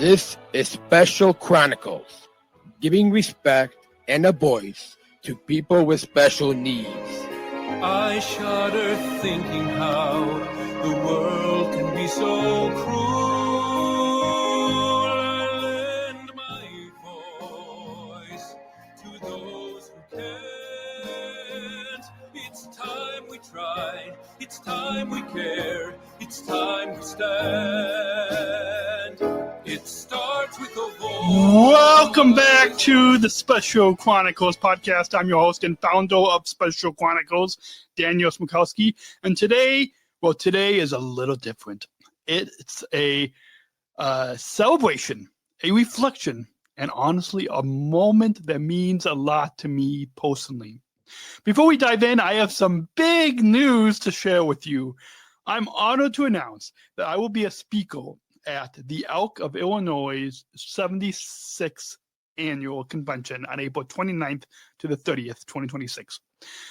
This is Special Chronicles, giving respect and a voice to people with special needs. I shudder thinking how the world can be so cruel. I lend my voice to those who can't. It's time we try, it's time we care, it's time we stand. It starts with a voice. Welcome back to the Special Chronicles Podcast. I'm your host and founder of Special Chronicles, Daniel Smrokowski. And today is a little different. It's a celebration, a reflection, and honestly, a moment that means a lot to me personally. Before we dive in, I have some big news to share with you. I'm honored to announce that I will be a speaker at the Elk of Illinois' 76th Annual Convention on April 29th to the 30th, 2026.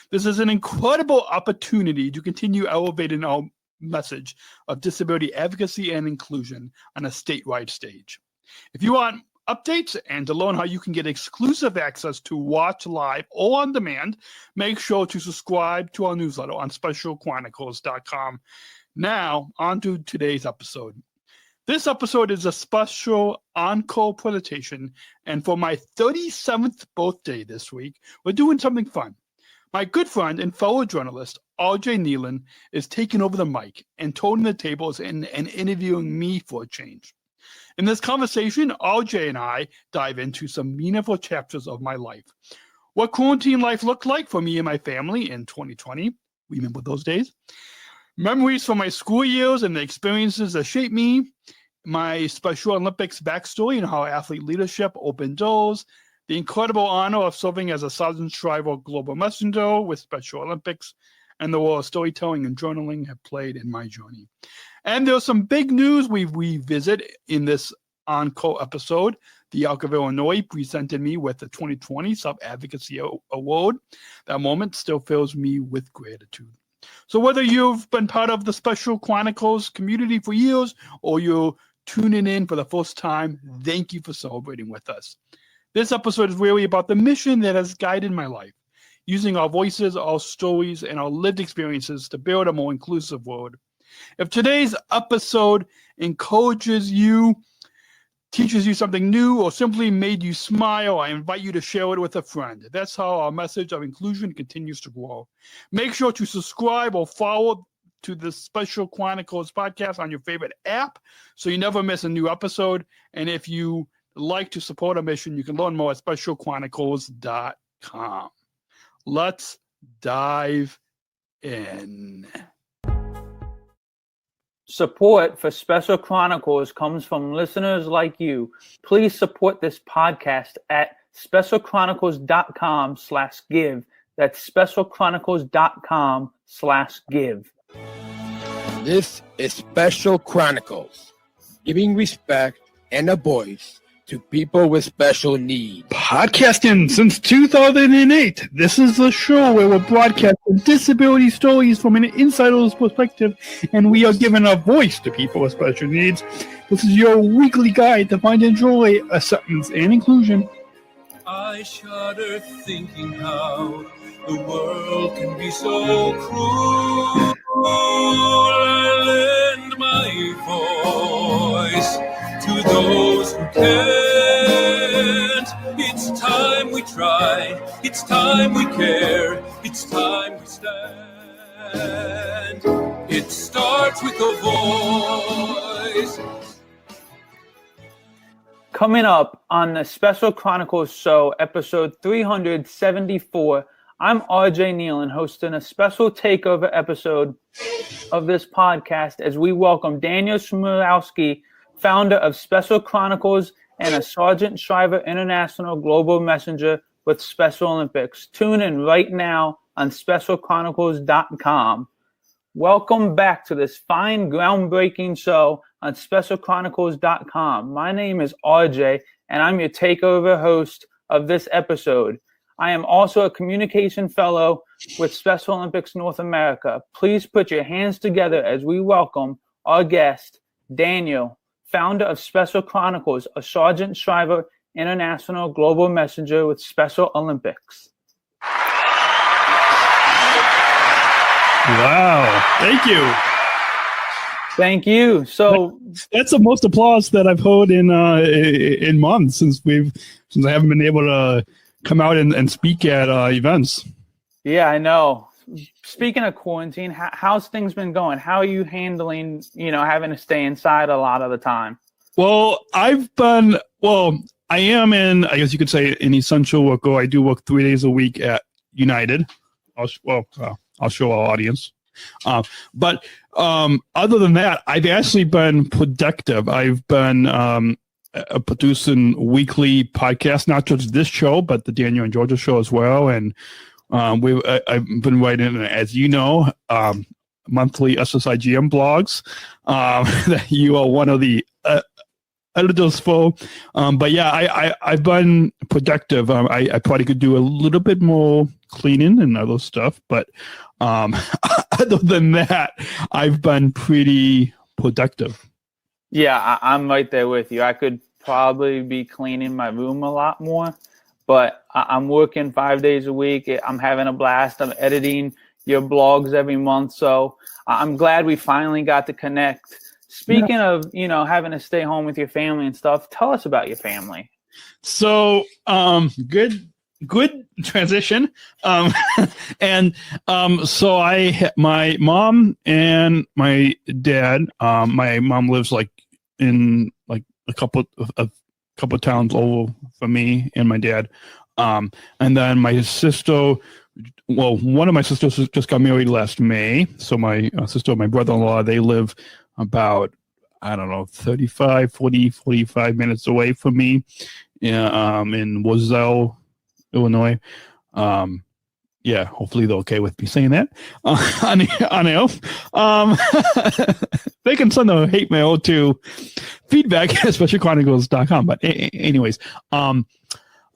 This is an incredible opportunity to continue elevating our message of disability advocacy and inclusion on a statewide stage. If you want updates and to learn how you can get exclusive access to watch live or on demand, make sure to subscribe to our newsletter on specialchronicles.com. Now, on to today's episode. This episode is a special encore presentation, and for my 37th birthday this week, we're doing something fun. My good friend and fellow journalist, RJ Nealon, is taking over the mic and turning the tables and interviewing me for a change. In this conversation, RJ and I dive into some meaningful chapters of my life. What quarantine life looked like for me and my family in 2020. Remember those days? Memories from my school years and the experiences that shaped me. My Special Olympics backstory and how athlete leadership opened doors. The incredible honor of serving as a Sargent Shriver Global Messenger with Special Olympics, and the role of storytelling and journaling have played in my journey. And there's some big news we revisit in this encore episode. The Elk of Illinois presented me with the 2020 Self Advocacy Award. That moment still fills me with gratitude. So whether you've been part of the Special Chronicles community for years or you're tuning in for the first time, thank you for celebrating with us. This episode is really about the mission that has guided my life, using our voices, our stories, and our lived experiences to build a more inclusive world. If today's episode encourages you, teaches you something new, or simply made you smile, I invite you to share it with a friend. That's how our message of inclusion continues to grow. Make sure to subscribe or follow to the Special Chronicles podcast on your favorite app so you never miss a new episode. And if you like to support our mission, you can learn more at specialchronicles.com. Let's dive in. Support for Special Chronicles comes from listeners like you. Please support this podcast at specialchronicles.com/give. That's specialchronicles.com/give. This is Special Chronicles, giving respect and a voice to people with special needs. Podcasting since 2008. This is the show where we're broadcasting disability stories from an insider's perspective, and we are giving a voice to people with special needs. This is your weekly guide to find and joy, acceptance, and inclusion. I shudder thinking how the world can be so cruel. I lend my voice to those who can't. It's time we try, it's time we care, it's time we stand. It starts with a voice. Coming up on the Special Chronicles show, episode 374, I'm RJ Nealon, hosting a special takeover episode of this podcast as we welcome Daniel Smrokowski, founder of Special Chronicles and a Sargent Shriver International Global Messenger with Special Olympics. Tune in right now on specialchronicles.com. Welcome back to this fine, groundbreaking show on specialchronicles.com. My name is RJ, and I'm your takeover host of this episode. I am also a communication fellow with Special Olympics North America. Please put your hands together as we welcome our guest, Daniel, founder of Special Chronicles, a Sargent Shriver International Global Messenger with Special Olympics. Wow. Thank you. Thank you. So that's the most applause that I've heard in months since I haven't been able to come out and speak at events. Yeah, I know. Speaking of quarantine, how's things been going? How are you handling, having to stay inside a lot of the time? Well, I am in, I guess you could say, an essential worker. I do work 3 days a week at United. I'll show our audience. But other than that, I've actually been productive. I've been producing weekly podcasts, not just this show, but the Daniel and Georgia show as well. And I've been writing, as you know, monthly SSIGM blogs that you are one of the editors for. But yeah, I've been productive. I probably could do a little bit more cleaning and other stuff, but other than that, I've been pretty productive. Yeah, I'm right there with you. I could probably be cleaning my room a lot more, but I'm working 5 days a week. I'm having a blast. I'm editing your blogs every month. So I'm glad we finally got to connect. Speaking of, having to stay home with your family and stuff, tell us about your family. So, good transition. So my mom and my dad, my mom lives in a couple towns over from me and my dad. And then my sister, one of my sisters just got married last May. So my sister and my brother-in-law, they live about, 45 minutes away from me in Wazell, Illinois. Hopefully they're okay with me saying that on air. They can send a hate mail to feedback at specialchronicles.com. But anyways, and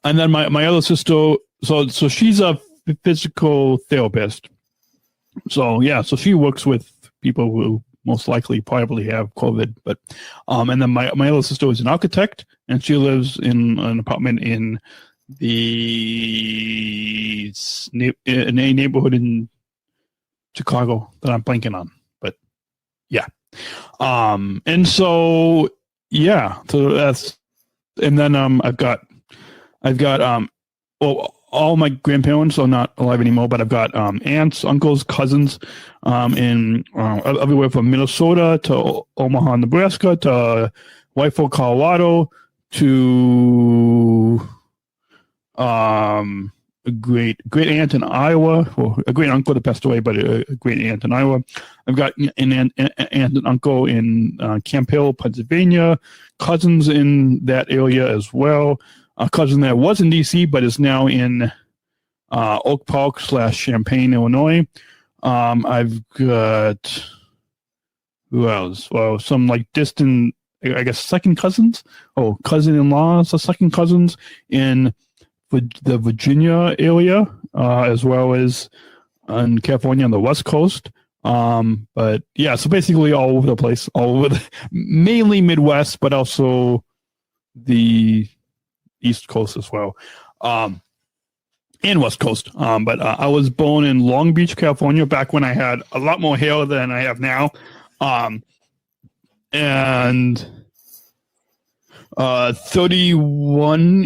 then my other sister, so she's a physical therapist. So she works with people who most likely probably have COVID. But and then my other sister is an architect, and she lives in an apartment in in a neighborhood in Chicago that I'm blanking on, but yeah. So that's, and then I've got all my grandparents are not alive anymore, but I've got aunts, uncles, cousins in everywhere from Minnesota to Omaha, Nebraska to Whiteford, Colorado to a great aunt in Iowa, or a great uncle that passed away, but a great aunt in Iowa. I've got an aunt and uncle in Camp Hill, Pennsylvania, cousins in that area as well. A cousin that was in DC but is now in Oak Park / Champaign, Illinois. I've got, who else? Well, some distant, I guess, second cousins. Oh, cousin-in-laws, second cousins in the Virginia area, as well as in California on the West Coast. But yeah, so basically all over the place, mainly Midwest, but also the East Coast as well, and West Coast. But I was born in Long Beach, California, back when I had a lot more hair than I have now. And 31 and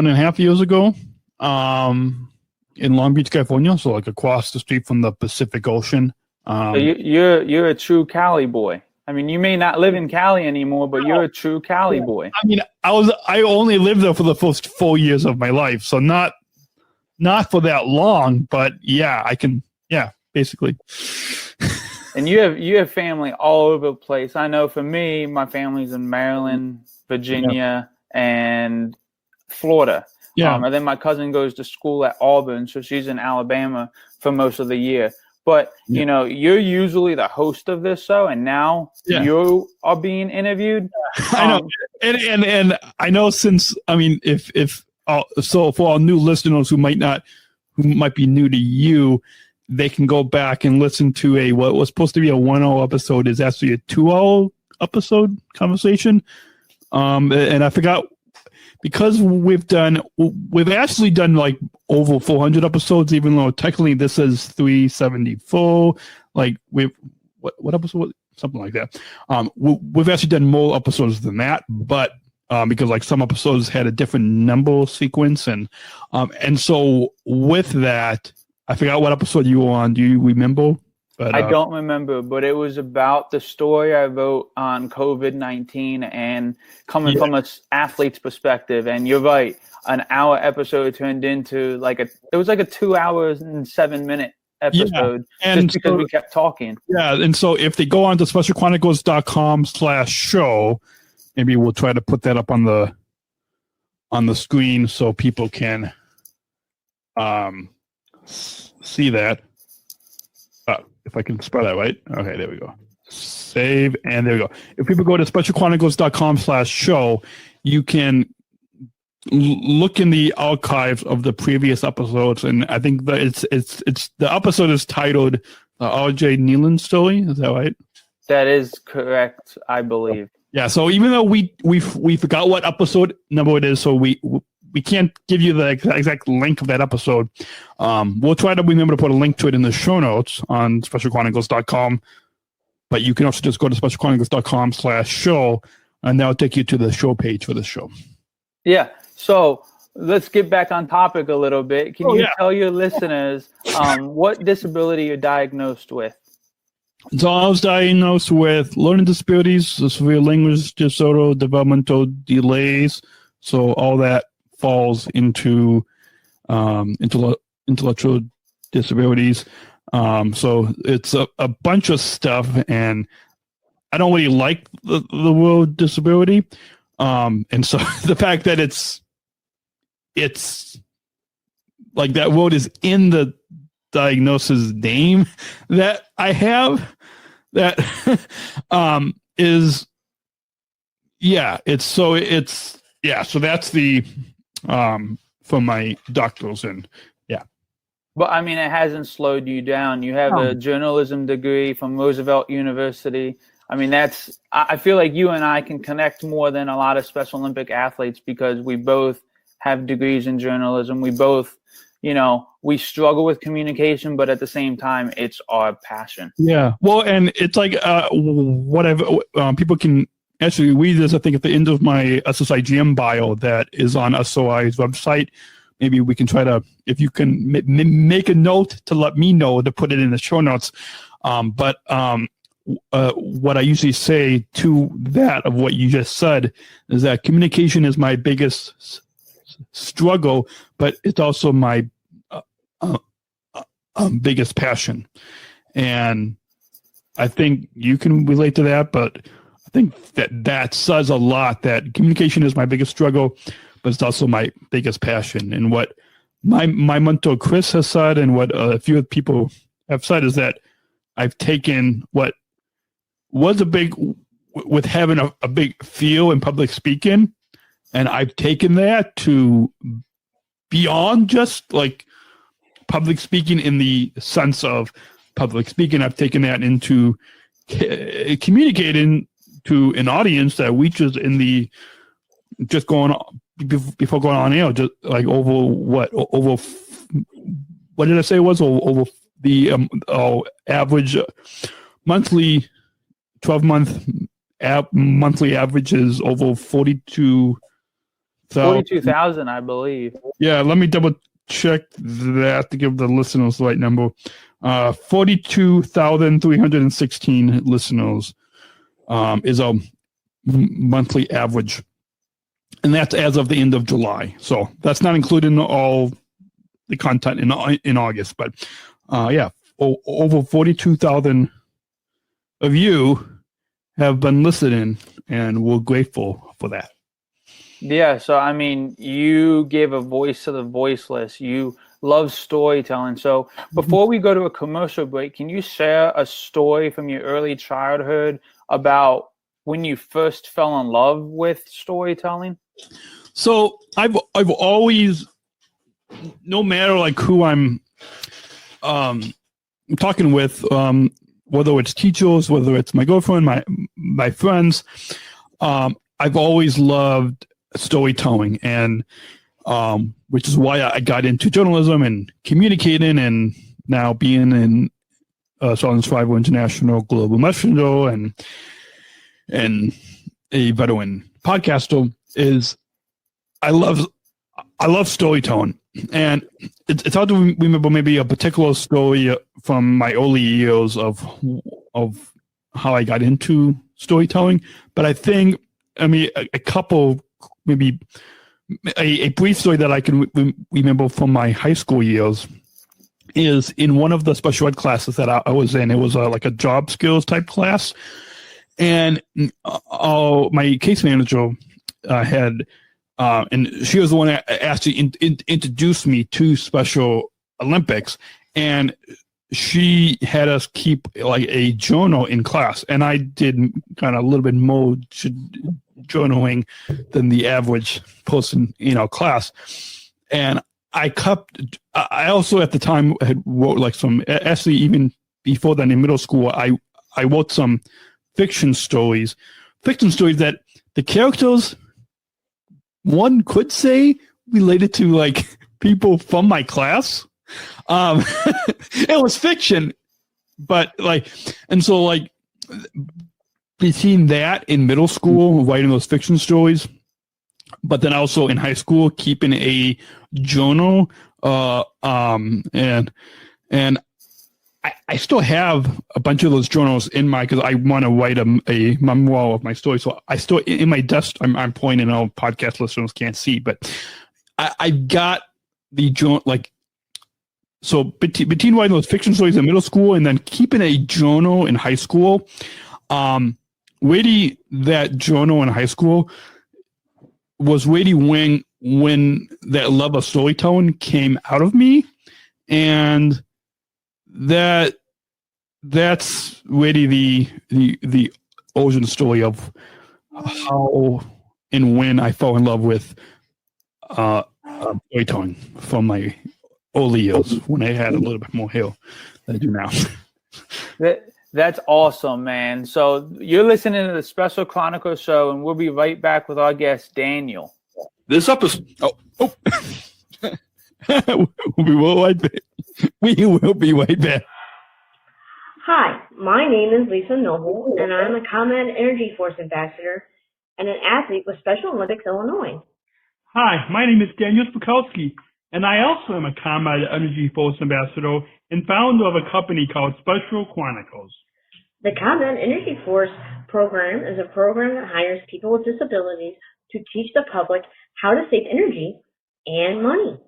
a half years ago, in Long Beach, California, so across the street from the Pacific Ocean. So you're a true Cali boy. I mean, you may not live in Cali anymore, but you're a true Cali boy. I mean, I only lived there for the first 4 years of my life, so not for that long, but basically. And you have family all over the place. I know for me, my family's in Maryland, Virginia, and Florida. Yeah. And then my cousin goes to school at Auburn, so she's in Alabama for most of the year. But, you're usually the host of this show, and now you are being interviewed. I know. And I know so for our new listeners who might be new to you, they can go back and listen to what was supposed to be a 1 hour episode is actually a 2 hour episode conversation. And I forgot, because we've actually done like over 400 episodes, even though technically this is 374. Like what episode? Something like that. We've actually done more episodes than that, but because like some episodes had a different number sequence, and so with that, I forgot what episode you were on. Do you remember? But, I don't remember, but it was about the story I wrote on COVID-19 and coming from an athlete's perspective. And you're right, an hour episode turned into it was like a 2 hours and 7 minute episode, just because we kept talking. Yeah, and so if they go on to specialchronicles.com/show, maybe we'll try to put that up on the screen so people can see that. If I can spell that right. Okay, there we go. Save, and there we go. If people go to specialchronicles.com/show, you can look in the archives of the previous episodes, and I think that it's the episode is titled RJ Nealon story. Is that right? That is correct, I believe. Yeah. So even though we forgot what episode number it is, so we can't give you the exact link of that episode. We'll try to remember to put a link to it in the show notes on specialchronicles.com. But you can also just go to specialchronicles.com/show, and that'll take you to the show page for the show. Yeah. So let's get back on topic a little bit. Can you tell your listeners what disability you're diagnosed with? So I was diagnosed with learning disabilities, severe language disorder, developmental delays. So all that falls into intellectual disabilities. So it's a bunch of stuff, and I don't really like the word disability. And so the fact that it's like that word is in the diagnosis name that I have, that is, so that's the from my doctors, and But I mean, it hasn't slowed you down. You have a journalism degree from Roosevelt University. I mean, I feel like you and I can connect more than a lot of Special Olympic athletes, because we both have degrees in journalism. We both, we struggle with communication, but at the same time, it's our passion. Yeah. Well, and it's like whatever people can actually read this, I think, at the end of my SSIGM bio that is on SOI's website. Maybe we can try to, if you can make a note to let me know to put it in the show notes. But what I usually say to that of what you just said is that communication is my biggest struggle, but it's also my biggest passion. And I think you can relate to that, but I think that says a lot, that communication is my biggest struggle, but it's also my biggest passion. And what my mentor Chris has said, and what a few people have said, is that I've taken what was with having a big feel in public speaking, and I've taken that to beyond just like public speaking in the sense of public speaking. I've taken that into communicating to an audience that reaches in the just going on before going on air, just like over what did I say it was over the average monthly 12-month monthly average is over 42,000, I believe. Yeah, let me double check that to give the listeners the right number. 42,316 listeners is a monthly average, and that's as of the end of July. So that's not including all the content in August, but over 42,000 of you have been listening, and we're grateful for that. Yeah, so I mean, you gave a voice to the voiceless. You love storytelling. So before we go to a commercial break, can you share a story from your early childhood about when you first fell in love with storytelling? So I've always, no matter like who I'm talking with, whether it's teachers, whether it's my girlfriend, my friends, I've always loved storytelling, and which is why I got into journalism and communicating, and now being in Sargent Shriver International Global Messenger and a veteran podcaster. Is I love storytelling, and it's hard to remember maybe a particular story from my early years of how I got into storytelling, but I think a couple, maybe a brief story that I can remember from my high school years is in one of the special ed classes that I was in. It was like a job skills type class, and my case manager had. And she was the one that actually introduced me to Special Olympics, and she had us keep like a journal in class, and I did kind of a little bit more journaling than the average person in our class. And I also at the time had wrote like some, actually even before then in middle school, I wrote some fiction stories that the characters, one could say, related to like people from my class. It was fiction, but between that in middle school, writing those fiction stories, but then also in high school, keeping a journal, and I still have a bunch of those journals in because I want to write a memoir of my story. So I still in my desk. I'm pointing out, podcast listeners can't see, but I've got the journal. So between writing those fiction stories in middle school and then keeping a journal in high school, really that journal in high school was really when that love of storytelling came out of me, and that's really the origin story of how and when I fell in love with storytelling from my early years, when I had a little bit more hair than I do now. That's awesome, man. So you're listening to the Special Chronicles show, and we'll be right back with our guest, Daniel. This episode... We will be right back. Hi, my name is Lisa Noble, and I'm a ComEd Energy Force Ambassador and an athlete with Special Olympics Illinois. Hi, my name is Daniel Smrokowski, and I also am a ComEd Energy Force Ambassador and founder of a company called Special Chronicles. The ComEd Energy Force program is a program that hires people with disabilities to teach the public how to save energy and money.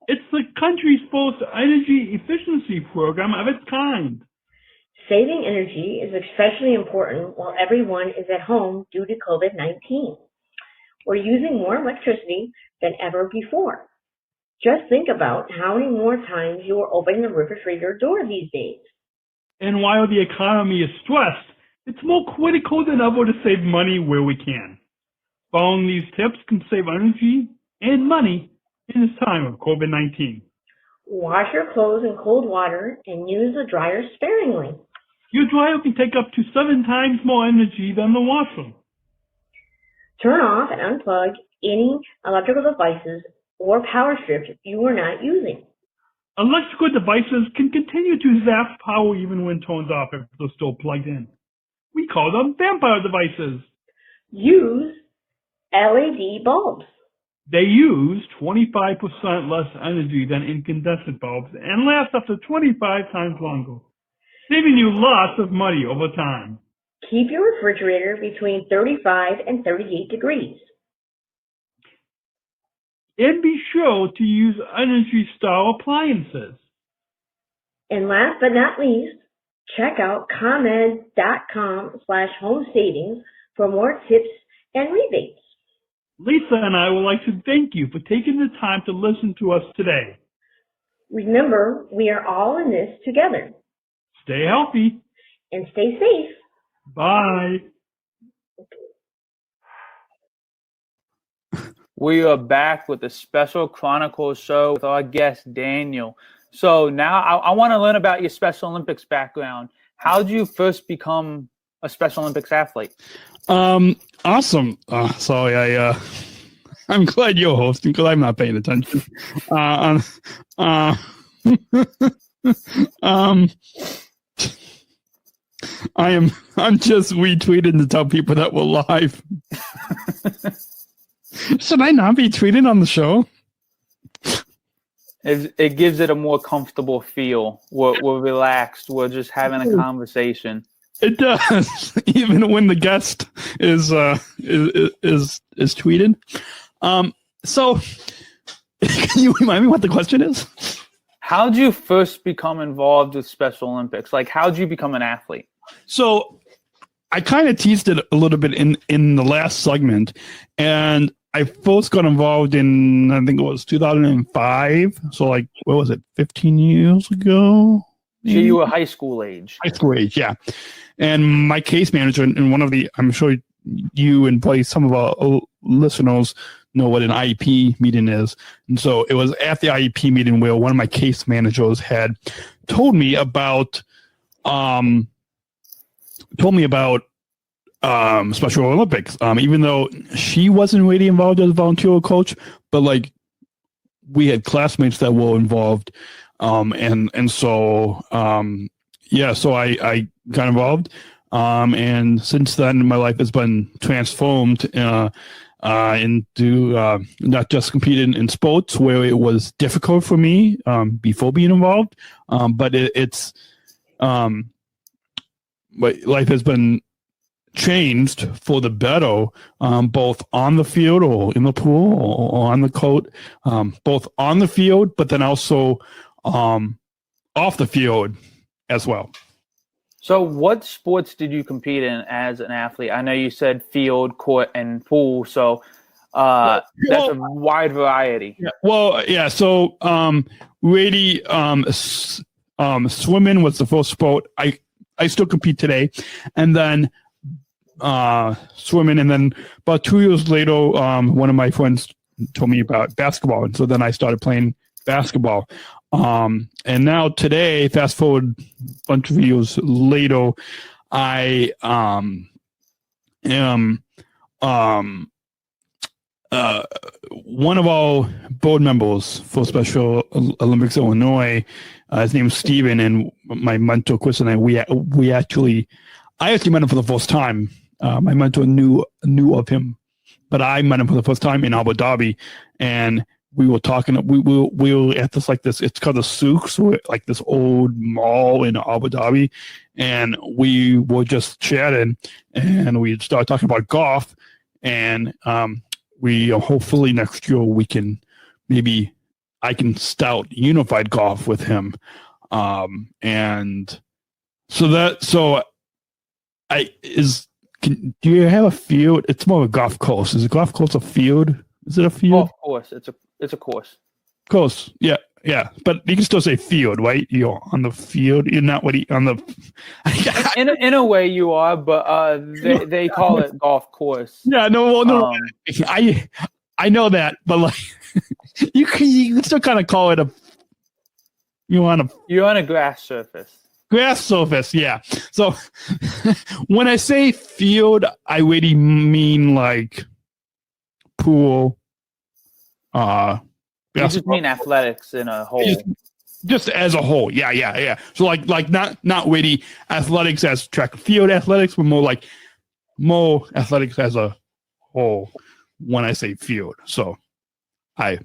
It's the country's first energy efficiency program of its kind. Saving energy is especially important while everyone is at home due to COVID-19. We're using more electricity than ever before. Just think about how many more times you are opening the refrigerator door these days. And while the economy is stressed, it's more critical than ever to save money where we can. Following these tips can save energy and money in this time of COVID-19. Wash your clothes in cold water and use the dryer sparingly. Your dryer can take up to 7 times more energy than the washer. Turn off and unplug any electrical devices or power strips you are not using. Electrical devices can continue to zap power even when turned off if they're still plugged in. We call them vampire devices. Use LED bulbs. They use 25% less energy than incandescent bulbs and last up to 25 times longer, saving you lots of money over time. Keep your refrigerator between 35 and 38 degrees. And be sure to use Energy Star appliances. And last but not least, check out ComEd.com/home savings for more tips and rebates. Lisa and I would like to thank you for taking the time to listen to us today. Remember, we are all in this together. Stay healthy. And stay safe. Bye. We are back with the Special Chronicles show with our guest, Daniel. So now I want to learn about your Special Olympics background. how did you first become a Special Olympics athlete? Awesome. So I'm glad you're hosting because I'm not paying attention. I'm just retweeting to tell people that we're live. Should I not be tweeting on the show? It gives it a more comfortable feel. We're relaxed. We're just having a conversation. It does, even when the guest is tweeted. So, can you remind me what the question is? How did you first become involved with Special Olympics? Like, how did you become an athlete? So, I kind of teased it a little bit in the last segment, and I first got involved in, I think it was 2005. So, like, what was it, 15 years ago? So you were high school age. High school age, yeah. And my case manager, and one of the, I'm sure you and probably some of our listeners know what an IEP meeting is. And so it was at the IEP meeting where one of my case managers had told me about Special Olympics. Even though she wasn't really involved as a volunteer coach, but like we had classmates that were involved. So I got involved. And since then, my life has been transformed into not just competing in sports where it was difficult for me before being involved, but my life has been changed for the better, both on the field or in the pool or on the court, both on the field, but then also off the field as well. So what sports did you compete in as an athlete? I know you said field, court, and pool. So that's a wide variety. Yeah, well, yeah. So really, swimming was the first sport. I still compete today. And then swimming. And then about 2 years later, one of my friends told me about basketball. And so then I started playing basketball. And now today, fast forward a bunch of years later, I am one of our board members for Special Olympics Illinois. His name is Steven, and my mentor Chris and I, I actually met him for the first time. My mentor knew of him, but I met him for the first time in Abu Dhabi, and we were talking. We were at this it's called the Souk, so like this old mall in Abu Dhabi, and we were just chatting, and we started talking about golf, and we hopefully next year I can start unified golf with him, and do you have a field? It's more of a golf course. Is a golf course a field? Is it a field? Golf course. It's a course. Course. Yeah. But you can still say field, right? You're on the field. You're not on the. in a way, you are, but they call it golf course. Yeah. No. I know that, but like you can still kind of call it you're on a grass surface. Grass surface, yeah. So when I say field, I really mean like pool. You just mean athletics in a whole. Just as a whole, yeah. So like not really athletics as track and field athletics, but more athletics as a whole when I say field. So I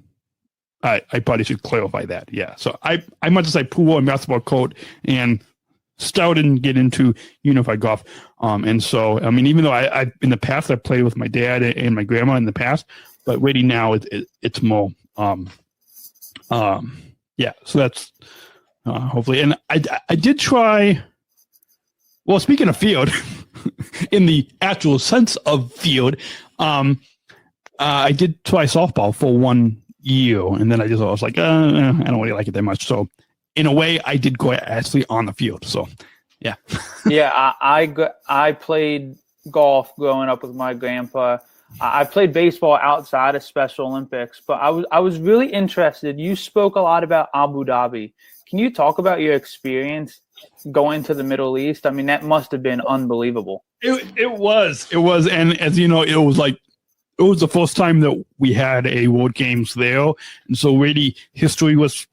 probably should clarify that. Yeah. So I meant to say pool and basketball court and started and get into unified golf. And so, I mean, even though I in the past, I played with my dad and my grandma in the past, but really now it's more, yeah, so that's hopefully. And I did try, well, speaking of field, in the actual sense of field, I did try softball for 1 year, and then I was like, I don't really like it that much. So in a way, I did go actually on the field. So, yeah. Yeah, I played golf growing up with my grandpa. I played baseball outside of Special Olympics, but I was really interested. You spoke a lot about Abu Dhabi. Can you talk about your experience going to the Middle East? I mean, that must have been unbelievable. It was, and as you know, it was the first time that we had a World Games there, and so really history was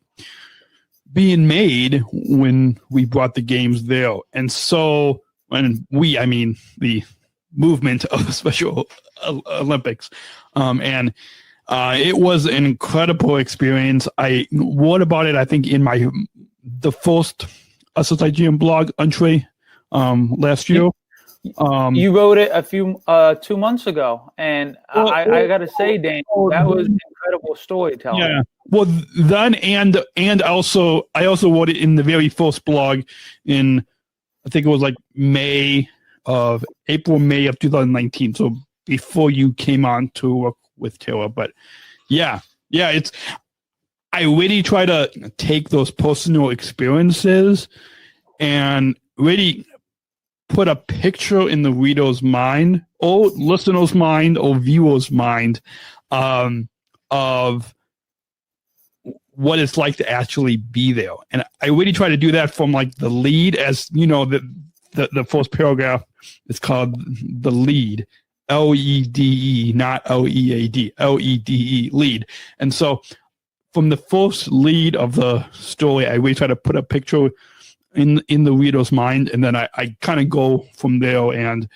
being made when we brought the games there. And so, when I mean the movement of the Special Olympics, and it was an incredible experience. I wrote about it, I think, in the first SSIGM blog entry last year. You wrote it a few 2 months ago, and I got to say, Dan, that was incredible storytelling. Yeah. Well, then and also I also wrote it in the very first blog in, I think it was like May of 2019. So before you came on to work with Taylor, but yeah, I really try to take those personal experiences and really put a picture in the reader's mind or listener's mind or viewer's mind of what it's like to actually be there. And I really try to do that from like the lead, as you know, the first paragraph is called the lead, LEDE, not LEAD, LEDE, lead. And so from the first lead of the story, I really try to put a picture in the reader's mind, and then I kind of go from there. And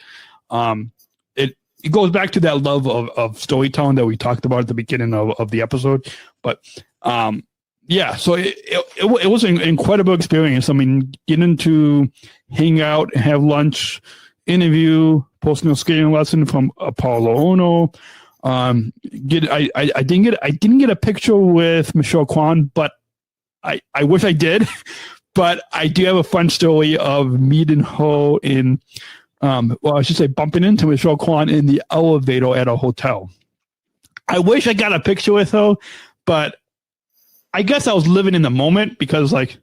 it goes back to that love of storytelling that we talked about at the beginning of the episode. But yeah, so it was an incredible experience. I mean, getting to hang out, have lunch, interview, personal skating lesson from Paulo Ono. I didn't get a picture with Michelle Kwan, but I wish I did. But I do have a fun story of meeting her in, I should say bumping into Michelle Kwan in the elevator at a hotel. I wish I got a picture with her, but I guess I was living in the moment, because like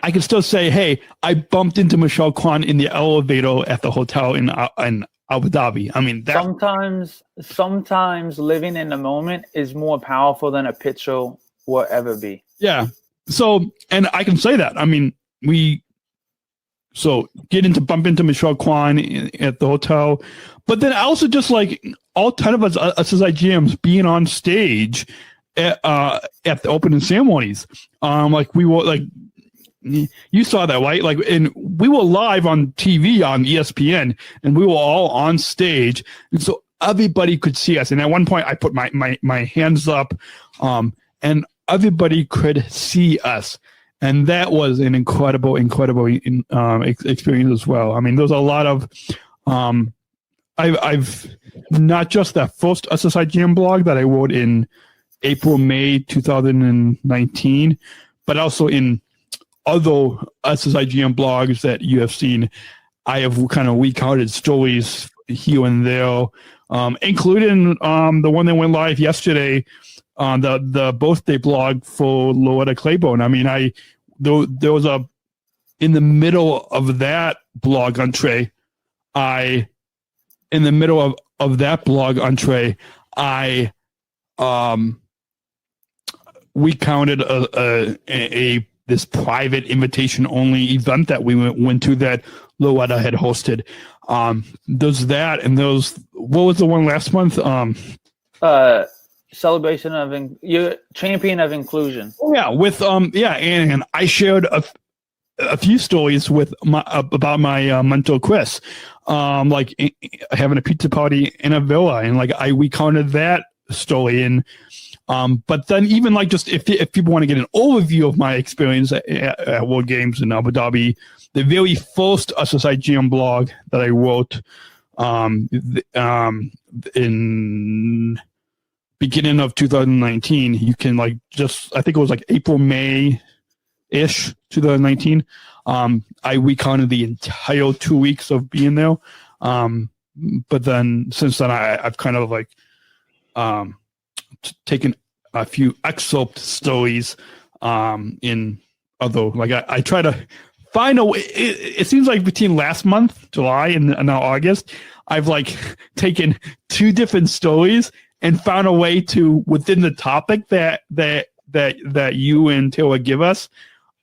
I can still say, hey, I bumped into Michelle Kwan in the elevator at the hotel in Abu Dhabi. I mean, sometimes living in the moment is more powerful than a picture will ever be. Yeah. So, and I can say that. I mean, bump into Michelle Kwan at the hotel, but then also just like all 10 of us SSIGMs being on stage at the opening ceremonies. Like we were like, you saw that, right? Like, and we were live on TV on ESPN, and we were all on stage, and so everybody could see us. And at one point, I put my hands up, and everybody could see us, and that was an incredible experience as well. I mean, there's a lot of I've not just that first SSIGM blog that I wrote in May 2019, but also in other SSIGM blogs that you have seen. I have kind of recounted stories here and there, including the one that went live yesterday on the birthday blog for Loretta Claiborne. I mean, there was in the middle of that blog entry, I recounted this private invitation only event that we went to that Loretta had hosted. There's that, and what was the one last month? Celebration of your champion of inclusion. Oh yeah, with and I shared a few stories with about my mentor Chris, like having a pizza party in a villa, and like I recounted that story. And but then even like just if people want to get an overview of my experience at World Games in Abu Dhabi, the very first SSIGM blog that I wrote in beginning of 2019, you can like just, I think it was like May-ish 2019. I recounted the entire 2 weeks of being there. But then since then I've kind of like taken a few excerpt stories in other, like I try to find a way. It seems like between last month, July, and now August, I've like taken two different stories and found a way to, within the topic that you and Taylor give us,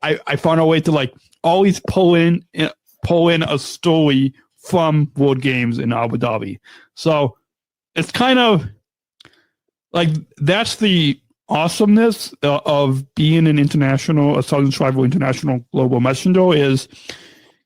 I found a way to like always pull in a story from World Games in Abu Dhabi. So it's kind of like that's the awesomeness of being a Southern Shriver International Global Messenger is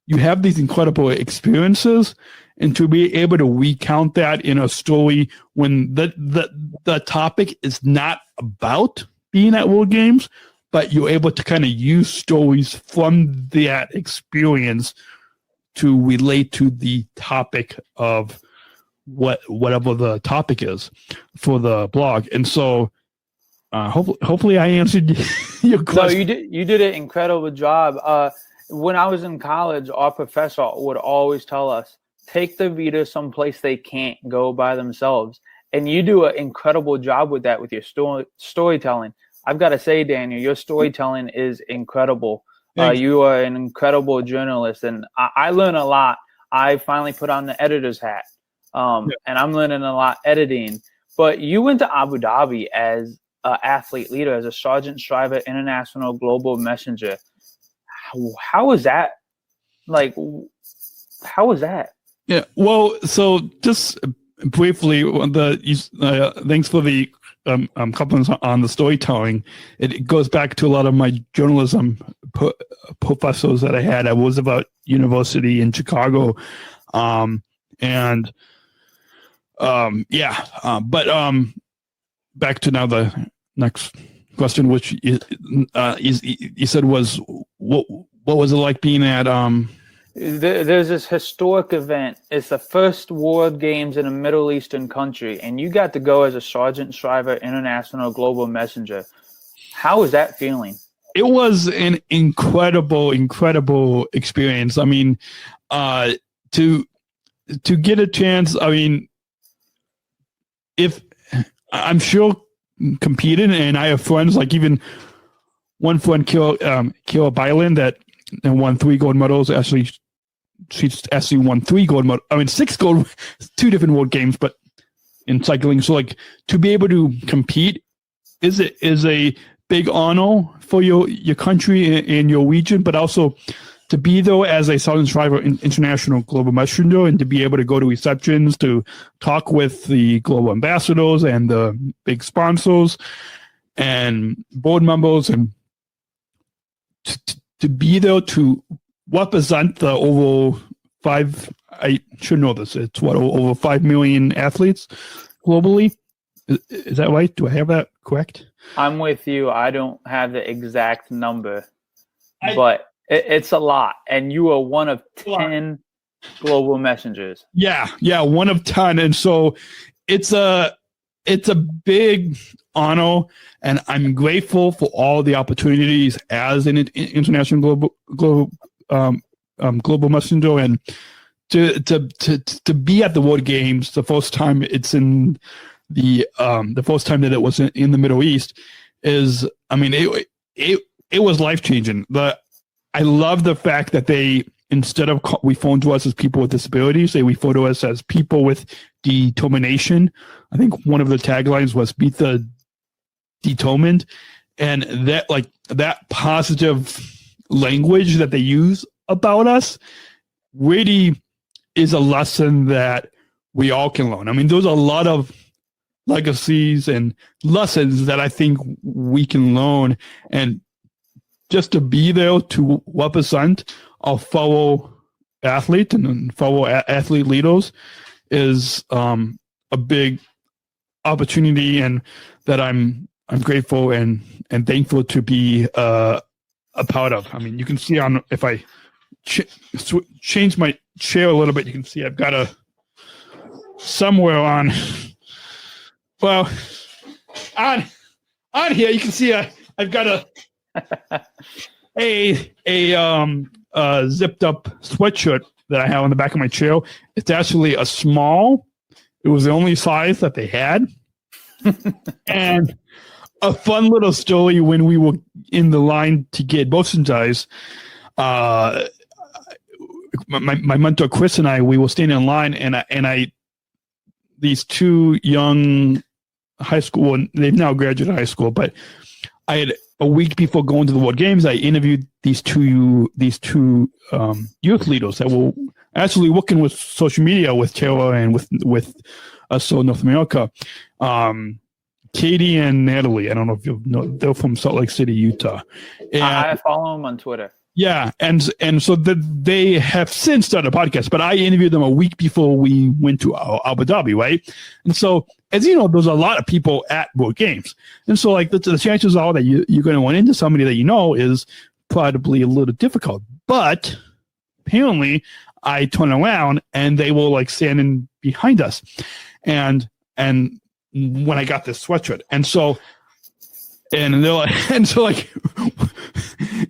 you have these incredible experiences, and to be able to recount that in a story when the topic is not about being at World Games, but you're able to kind of use stories from that experience to relate to the topic of whatever the topic is for the blog. And so hopefully I answered your question. No, you did an incredible job. When I was in college, our professor would always tell us, take the reader someplace they can't go by themselves. And you do an incredible job with that with your storytelling. I've got to say, Daniel, your storytelling is incredible. You are an incredible journalist, and I learn a lot. I finally put on the editor's hat, and I'm learning a lot editing. But you went to Abu Dhabi as an athlete leader, as a Sargent Shriver International Global Messenger. How was that? Like, how was that? Yeah, well, so just briefly, thanks for the compliments on the storytelling. It goes back to a lot of my journalism professors that I had at Roosevelt University in Chicago, but back to now the next question, which you said was what was it like being at There's this historic event. It's the first World Games in a Middle Eastern country, and you got to go as a Sargent Shriver International Global Messenger. How was that feeling? It was an incredible experience. I mean, to get a chance. I mean, if I'm sure competing, and I have friends like even one friend, Kira Byland, that won 3 gold medals. She's actually won 3 gold medals. I mean, 6 gold, 2 different World Games, but in cycling. So, like, to be able to compete is a big honor for your country and your region, but also to be there as a Southern Shriver International Global Messenger and to be able to go to receptions, to talk with the global ambassadors and the big sponsors and board members, and to be there to represent the over 5, I should know this, it's over 5 million athletes globally. Is that right? Do I have that correct? I'm with you. I don't have the exact number, but it's a lot. And you are one of 10 global messengers. Yeah, one of 10. And so it's a big honor, and I'm grateful for all the opportunities as an international global messenger, and to be at the World Games the first time it's in the first time that it was in the Middle East is, I mean, it was life changing. I love the fact that they, instead of referring to us as people with disabilities, they refer to us as people with determination. I think one of the taglines was "Beat the Determined," and that positive language that they use about us really is a lesson that we all can learn. I mean, there's a lot of legacies and lessons that I think we can learn, and just to be there to represent our fellow athlete and fellow athlete leaders is a big opportunity, and that I'm grateful and thankful to be a part of. I mean, you can see on, if I change my chair a little bit, you can see I've got somewhere on, well, on here you can see I've got a zipped up sweatshirt that I have on the back of my chair. It's actually a small. It was the only size that they had. And a fun little story, when we were in the line to get merchandise, my mentor Chris and I, we were standing in line, and I these 2 young high school, they've now graduated high school, but I a week before going to the World Games, I interviewed these two youth leaders that were actually working with social media with Taylor and with us in North America. Katie and Natalie. I don't know if you know, they're from Salt Lake City, Utah. And, I follow them on Twitter. Yeah, and so they have since started a podcast, but I interviewed them a week before we went to Abu Dhabi, right? And so, as you know, there's a lot of people at World Games, and so like the chances are that you're going to run into somebody that you know is probably a little difficult. But apparently, I turned around and they were like standing behind us, and when I got this sweatshirt, and so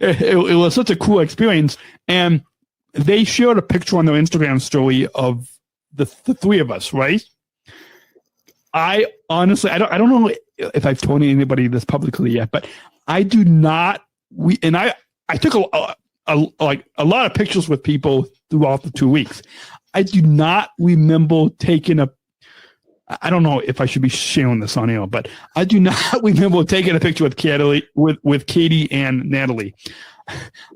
it was such a cool experience. And they shared a picture on their Instagram story of the three of us, right? I honestly, I don't know if I've told anybody this publicly yet, but I do not. I took a lot of pictures with people throughout the 2 weeks. I do not remember taking I don't know if I should be sharing this on air, but I do not remember taking a picture with Katie and Natalie.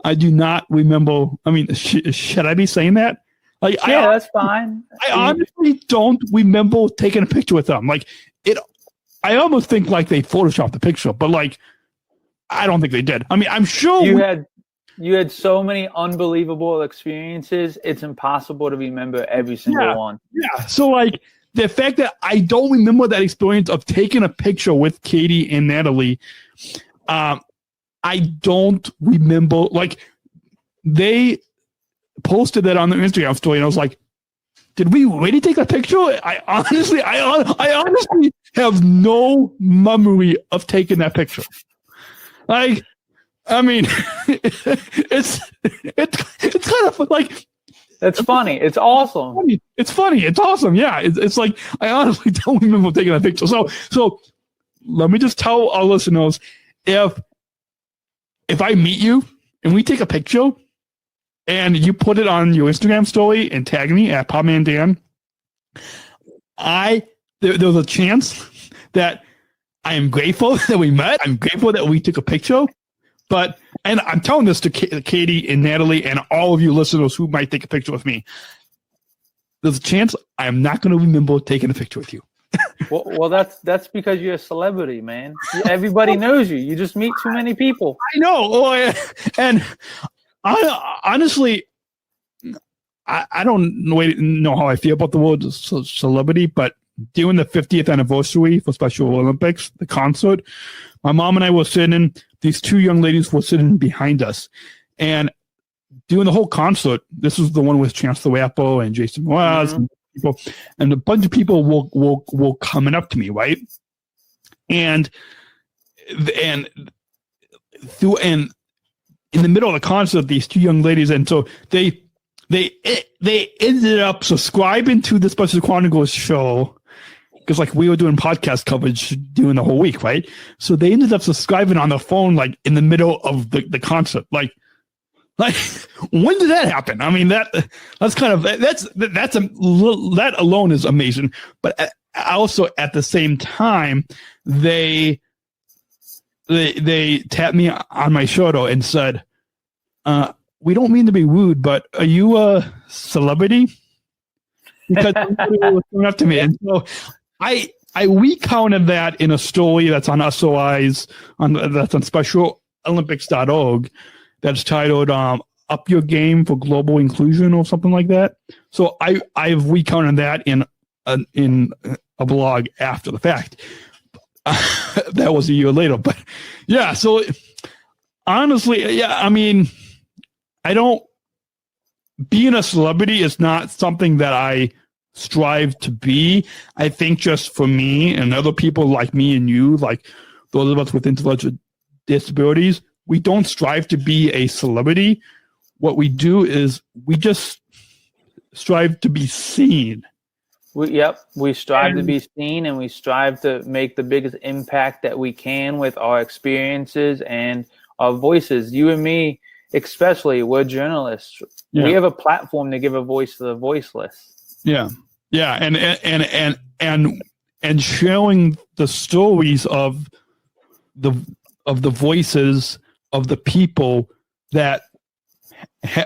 I do not remember. I mean, should I be saying that? Like, yeah, that's fine. I honestly don't remember taking a picture with them. Like it, I almost think like they photoshopped the picture, but like I don't think they did. I mean, I'm sure you had so many unbelievable experiences. It's impossible to remember every single one. Yeah. So like. The fact that I don't remember that experience of taking a picture with Katie and Natalie, I don't remember. Like, they posted that on their Instagram story, and I was like, "Did we really take a picture?" I honestly have no memory of taking that picture. Like, I mean, it's kind of like. It's funny. It's awesome. It's funny. It's awesome. Yeah. It's like, I honestly don't remember taking that picture. So let me just tell our listeners, if I meet you and we take a picture and you put it on your Instagram story and tag me at Podman Dan, there's a chance that I am grateful that we met. I'm grateful that we took a picture. But, and I'm telling this to Katie and Natalie and all of you listeners who might take a picture with me. There's a chance I am not going to remember taking a picture with you. Well, that's because you're a celebrity, man. Everybody knows you. You just meet too many people. I know. And I honestly, I don't know how I feel about the word celebrity, but during the 50th anniversary for Special Olympics, the concert, my mom and I were sitting, these two young ladies were sitting behind us. And during the whole concert, this was the one with Chance the Rapper and Jason Mraz and a bunch of people were coming up to me, right? And in the middle of the concert, these two young ladies, and so they ended up subscribing to the Special Chronicles show. Because like we were doing podcast coverage during the whole week, right? So they ended up subscribing on their phone, like in the middle of the concert. Like when did that happen? I mean, that's kind of that alone is amazing. But also at the same time, they tapped me on my shoulder and said, "We don't mean to be rude, but are you a celebrity?" Because somebody was coming up to me, and so. I recounted that in a story that's on SOI's, that's on specialolympics.org, that's titled Up Your Game for Global Inclusion or something like that. So I've recounted that in a blog after the fact. That was a year later. But yeah, so honestly, yeah, I mean, being a celebrity is not something that I strive to be. I think just for me and other people like me and you, like those of us with intellectual disabilities, we don't strive to be a celebrity. What we do is we just strive to be seen. We strive to be seen, and we strive to make the biggest impact that we can with our experiences and our voices. You and me, especially, we're journalists. Yeah. We have a platform to give a voice to the voiceless. Yeah. Yeah. And sharing the stories of the voices of the people that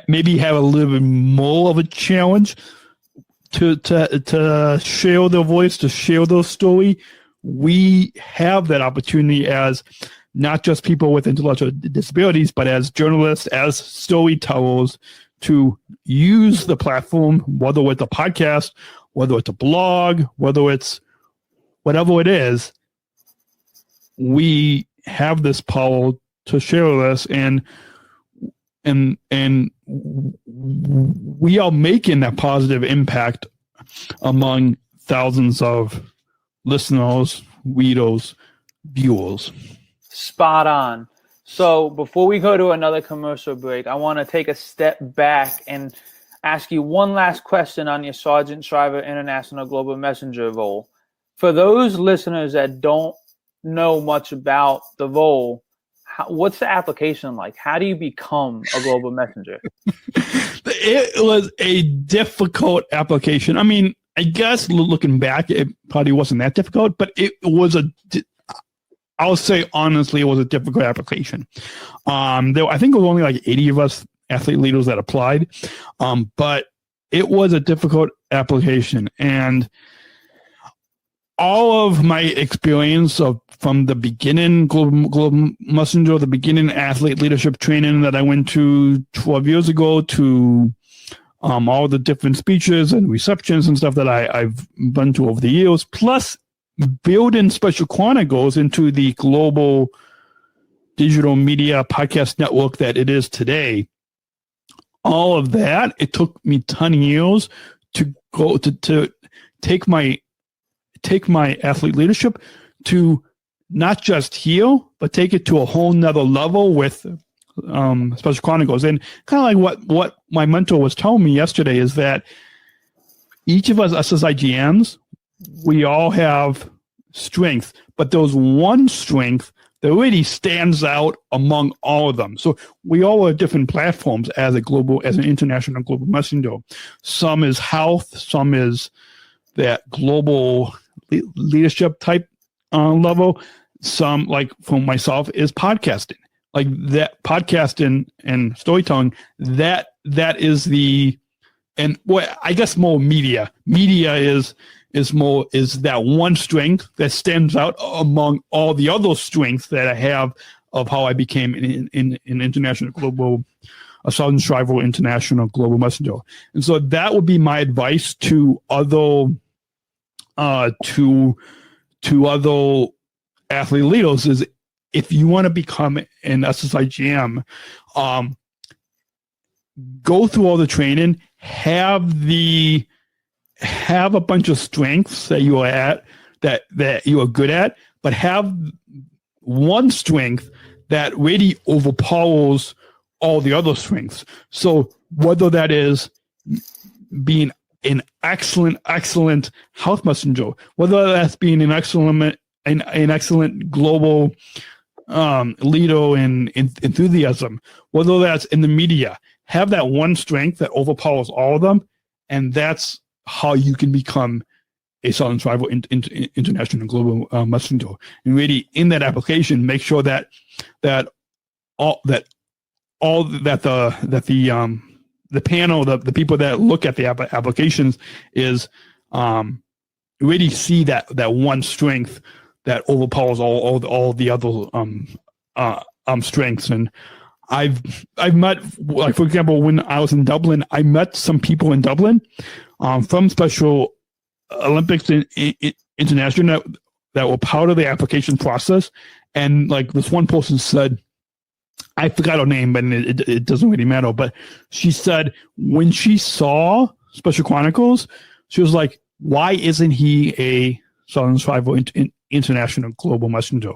maybe have a little bit more of a challenge to share their voice, to share their story. We have that opportunity as not just people with intellectual disabilities, but as journalists, as storytellers, to use the platform, whether it's a podcast, whether it's a blog, whether it's whatever it is. We have this power to share this, and we are making that positive impact among thousands of listeners, readers, viewers. Spot on. So before we go to another commercial break, I want to take a step back and ask you one last question on your Sargent Shriver International Global Messenger role. For those listeners that don't know much about the role, what's the application like? How do you become a global messenger? It was a difficult application. I mean, I guess looking back, it probably wasn't that difficult, but it was I'll say honestly, it was a difficult application. I think it was only like 80 of us athlete leaders that applied, but it was a difficult application. And all of my experience from the beginning global messenger, the beginning athlete leadership training that I went to 12 years ago, to all the different speeches and receptions and stuff that I've been to over the years, plus building Special Chronicles into the global digital media podcast network that it is today. All of that, it took me 10 years to go to take my athlete leadership to not just here, but take it to a whole nother level with Special Chronicles. And kind of like what my mentor was telling me yesterday is that each of us SSIGMs, we all have strengths, but there's one strength that really stands out among all of them. So we all have different platforms as an international global messenger. Some is health, some is that global leadership type level. Some, like for myself, is podcasting. Like that podcasting and storytelling, that is I guess more media. Media is that one strength that stands out among all the other strengths that I have of how I became an international global, a Sargent Shriver international global messenger. And so that would be my advice to other other athlete leaders is, if you want to become an SSIGM, go through all the training, have a bunch of strengths that you are that you are good at, but have one strength that really overpowers all the other strengths. So whether that is being an excellent health messenger, whether that's being an excellent global leader in enthusiasm, whether that's in the media, have that one strength that overpowers all of them, and that's how you can become a Sargent Shriver international global messenger. And really, in that application, make sure that the panel, the people that look at the applications is really see that one strength that overpowers all the other strengths. And I've met, like, for example, when I was in Dublin, I met some people in Dublin from Special Olympics International that were part of the application process. And like this one person said, I forgot her name, but it doesn't really matter. But she said when she saw Special Chronicles, she was like, why isn't he a Sargent Shriver international global messenger?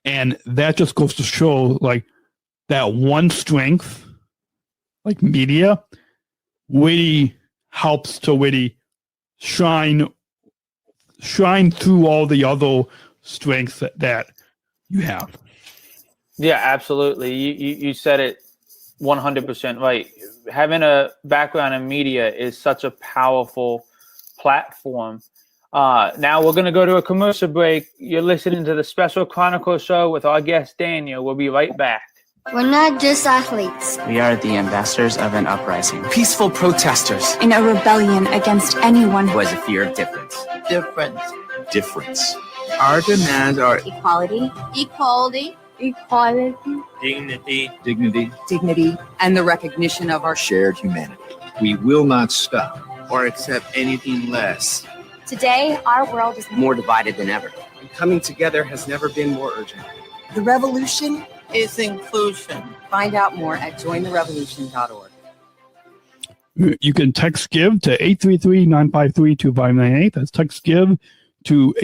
And that just goes to show, like, that one strength, like media, really helps to really shine through all the other strengths that you have. Yeah, absolutely. You said it 100% right. Having a background in media is such a powerful platform. Now we're going to go to a commercial break. You're listening to the Special Chronicles Show with our guest, Daniel. We'll be right back. We're not just athletes. We are the ambassadors of an uprising. Peaceful protesters. In a rebellion against anyone who has a fear of difference. Difference. Our demands are equality. Dignity, and the recognition of our shared humanity. We will not stop or accept anything less. Today, our world is More divided than ever. And coming together has never been more urgent. The revolution is inclusion. Find out more at jointherevolution.org. You can text GIVE to 833-953-2598. That's text GIVE to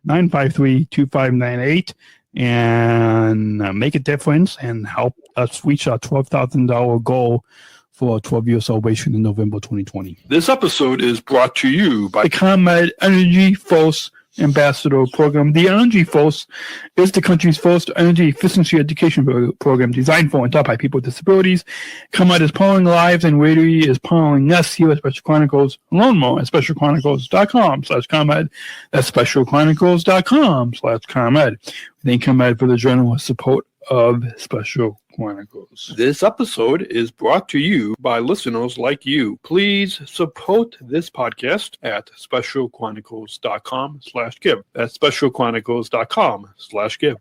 833-953-2598 and make a difference and help us reach our $12,000 goal for a 12-year celebration in November 2020. This episode is brought to you by the ComEd Energy Force Ambassador Program. The Energy Force is the country's first energy efficiency education program designed for and taught by people with disabilities. ComEd is powering lives and radio is powering us here at Special Chronicles. Learn more at specialchronicles.com/ComEd. That's specialchronicles.com/ComEd. Thank ComEd for the generous support of Special Chronicles. This episode is brought to you by listeners like you. Please support this podcast at specialchronicles.com/give. That's specialchronicles.com/give.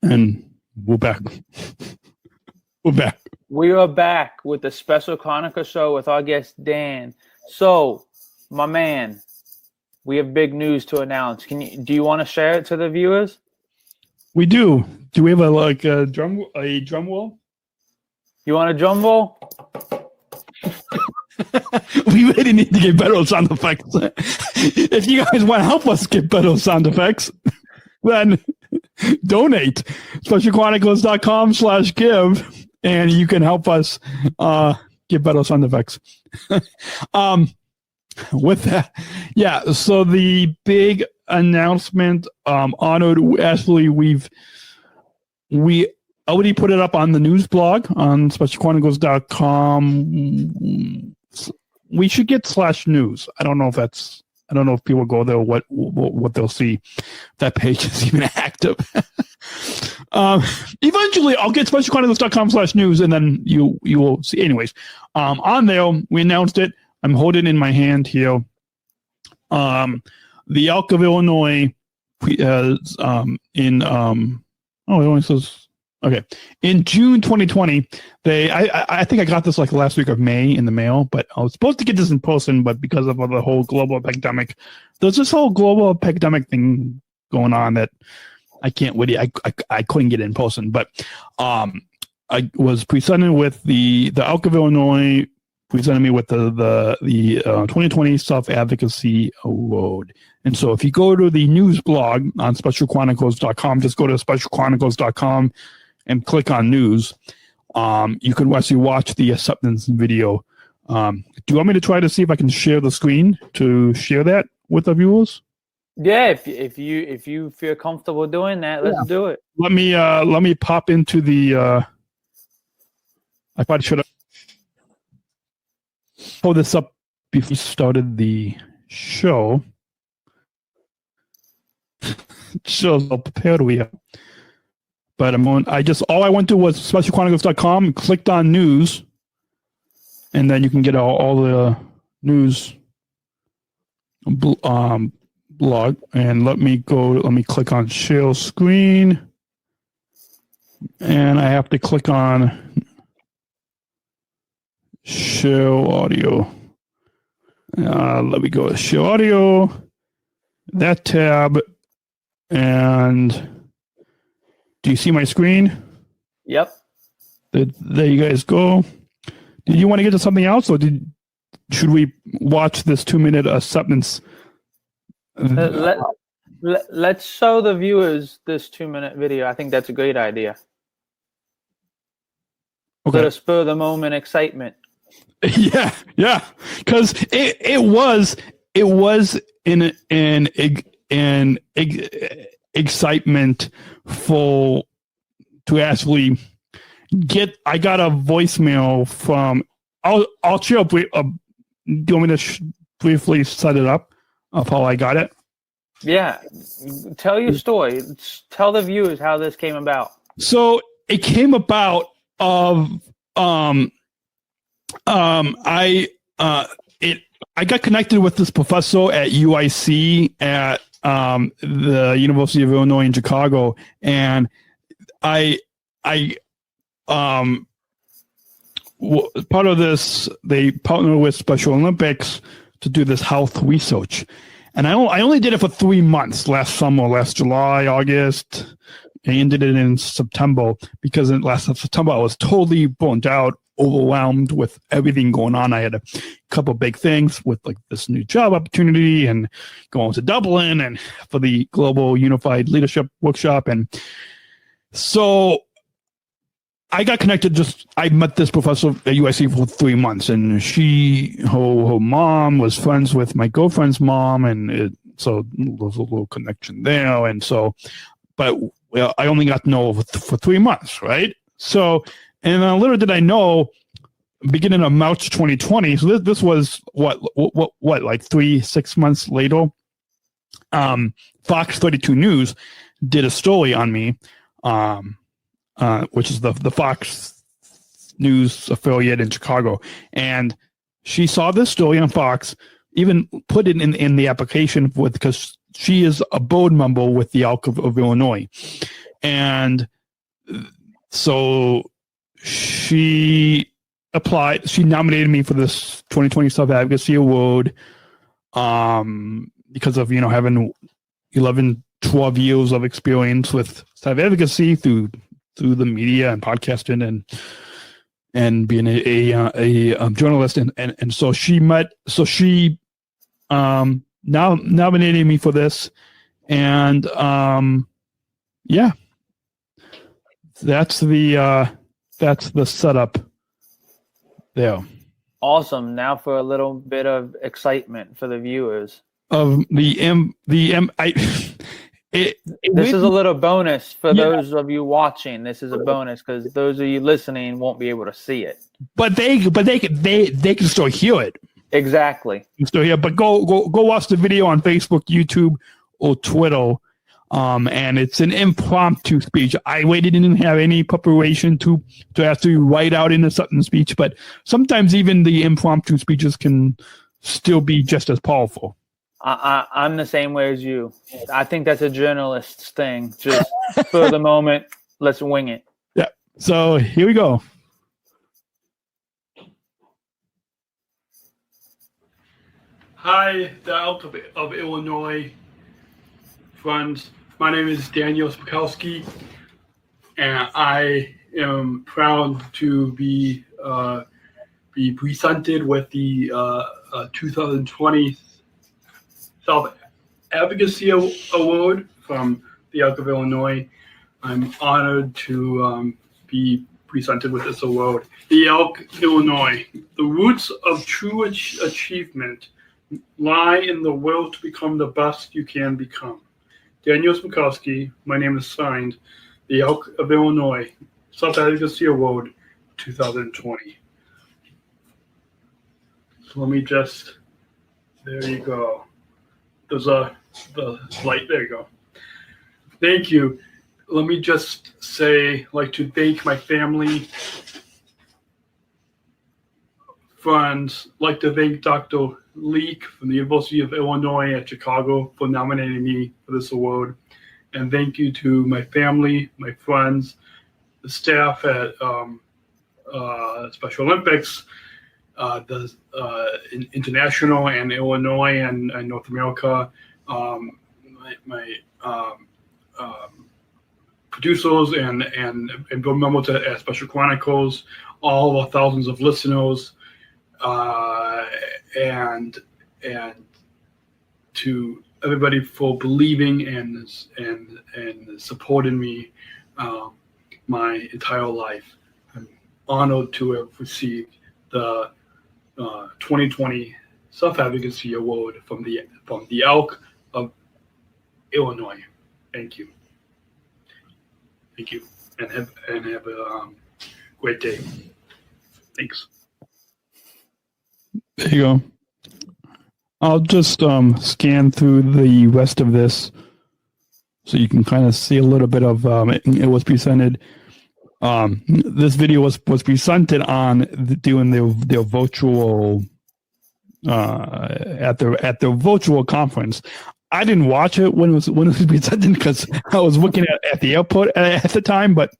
And we're back. We are back with the Special Chronicles Show with our guest, Dan. So, my man, we have big news to announce. Do you want to share it to the viewers? We do. Do we have a drum roll? You want a drum roll? We really need to get better sound effects. If you guys want to help us get better sound effects, then donate. SpecialChronicles.com/give, and you can help us get better sound effects. With that, yeah. So the big announcement, honored. Actually, we already put it up on the news blog on specialchronicles.com. We should get /news. I don't know if people go there, what they'll see. That page is even active. Eventually I'll get specialchronicles.com/news and then you will see. Anyways, on there, we announced it. I'm holding it in my hand here. The Elk of Illinois has it only says okay. In June 2020, I think I got this like last week of May in the mail, but I was supposed to get this in person, but because of the whole global pandemic, there's this whole global pandemic thing going on that I can't really I couldn't get it in person. But I was presented with the Elk of Illinois presented me with the 2020 Self Advocacy Award. And so if you go to the news blog on specialchronicles.com, just go to specialchronicles.com and click on news. You can actually watch the acceptance video. Do you want me to try to see if I can share the screen to share that with the viewers? Yeah, if you feel comfortable doing that, let's do it. Let me pop into the I probably should have pulled this up before we started the show. Shows how prepared we are. But all I went to was specialchronicles.com, clicked on news, and then you can get all the news blog. And let me click on share screen. And I have to click on share audio. Let me go to share audio, that tab, and do you see my screen? Yep. There you guys go. Did you want to get to something else, or should we watch this 2-minute acceptance? Let's show the viewers this 2-minute video. I think that's a great idea. Okay. To spur the moment excitement. Yeah, because it was in excitement to actually get. I got a voicemail from. I'll share. Do you want me to briefly set it up? of how I got it? Yeah. Tell your story. Tell the viewers how this came about. So it came about I got connected with this professor at UIC at the University of Illinois in Chicago, and part of this, they partner with Special Olympics to do this health research, and I only did it for 3 months last summer, last July, August. I ended it in September because in last September I was totally burnt out, overwhelmed with everything going on. I had a couple big things with like this new job opportunity and going to Dublin and for the Global Unified Leadership Workshop. And so I got connected. I met this professor at UIC for 3 months, and her mom was friends with my girlfriend's mom. And so there was a little connection there. And so, but I only got to know her for 3 months. Right. So, and little did I know, beginning of March 2020. So this was what like 6 months later. Fox 32 News did a story on me, which is the Fox News affiliate in Chicago, and she saw this story on Fox, even put it in the application because she is a board member with the ALC of Illinois, and so she applied. She nominated me for this 2020 Self Advocacy Award because of having 12 years of experience with self advocacy through the media and podcasting and being a journalist, and so she now nominated me for this, and yeah, that's the setup there. Awesome. Now for a little bit of excitement for the viewers of this is a little bonus for those of you watching. This is a bonus because those of you listening won't be able to see it. But they can still hear it. Exactly. You can still hear. But go watch the video on Facebook, YouTube, or Twitter. And it's an impromptu speech. I didn't have any preparation to actually write out in a certain speech, but sometimes even the impromptu speeches can still be just as powerful. I'm the same way as you. I think that's a journalist's thing. Just for the moment, let's wing it. Yeah. So here we go. Hi, the ALC of Illinois friends. My name is Daniel Smrokowski, and I am proud to be presented with the 2020 Self Advocacy Award from the ALC of Illinois. I'm honored to be presented with this award. The ALC Illinois. The roots of true achievement lie in the will to become the best you can become. Daniel Smrokowski, my name is signed, the ALC of Illinois Self Advocacy Award 2020. So let me just, there you go. There's the light, there you go. Thank you. Let me just say, like to thank my family, friends, like to thank Dr. Leek from the University of Illinois at Chicago for nominating me for this award. And thank you to my family, my friends, the staff at Special Olympics, the International and Illinois and North America, my producers and board members at Special Chronicles, all the thousands of listeners, and to everybody for believing and supporting me my entire life. I'm honored to have received the 2020 Self Advocacy Award from the ALC of Illinois. Thank you. Thank you, and have a great day. Thanks. There you go. I'll just scan through the rest of this so you can kind of see a little bit of it was presented. This video was presented on doing their virtual at their virtual conference. I didn't watch it when it was presented because I was looking at the airport at the time. But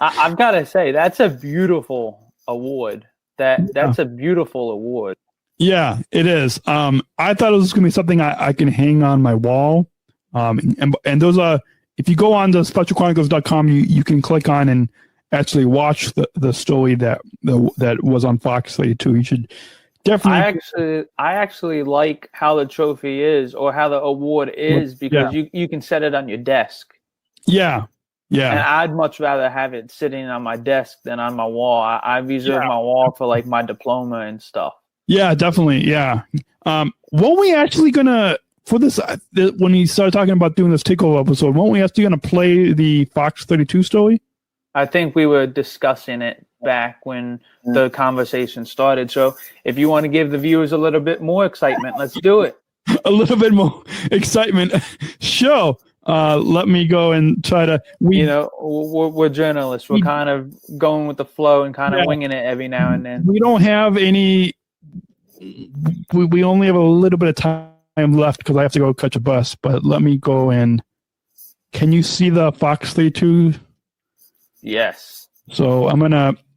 I've got to say that's a beautiful award. That's a beautiful award. Yeah, it is. I thought it was going to be something I can hang on my wall. And those are, if you go on to specialchronicles.com, you can click on and actually watch the story that was on Fox 32. You should definitely. I actually like how the trophy is or how the award is because you can set it on your desk. Yeah. Yeah. And I'd much rather have it sitting on my desk than on my wall. I reserve my wall for like my diploma and stuff. Yeah, definitely. Yeah. Weren't we actually going to, for this, when we started talking about doing this takeover episode, weren't we actually going to play the Fox 32 story? I think we were discussing it back when the conversation started. So if you want to give the viewers a little bit more excitement, let's do it. A little bit more excitement. Sure. Let me go and try to. We're journalists. We're kind of going with the flow and kind of winging it every now and then. We don't have any. We only have a little bit of time left because I have to go catch a bus. But let me go and. Can you see the Fox 32? Yes. So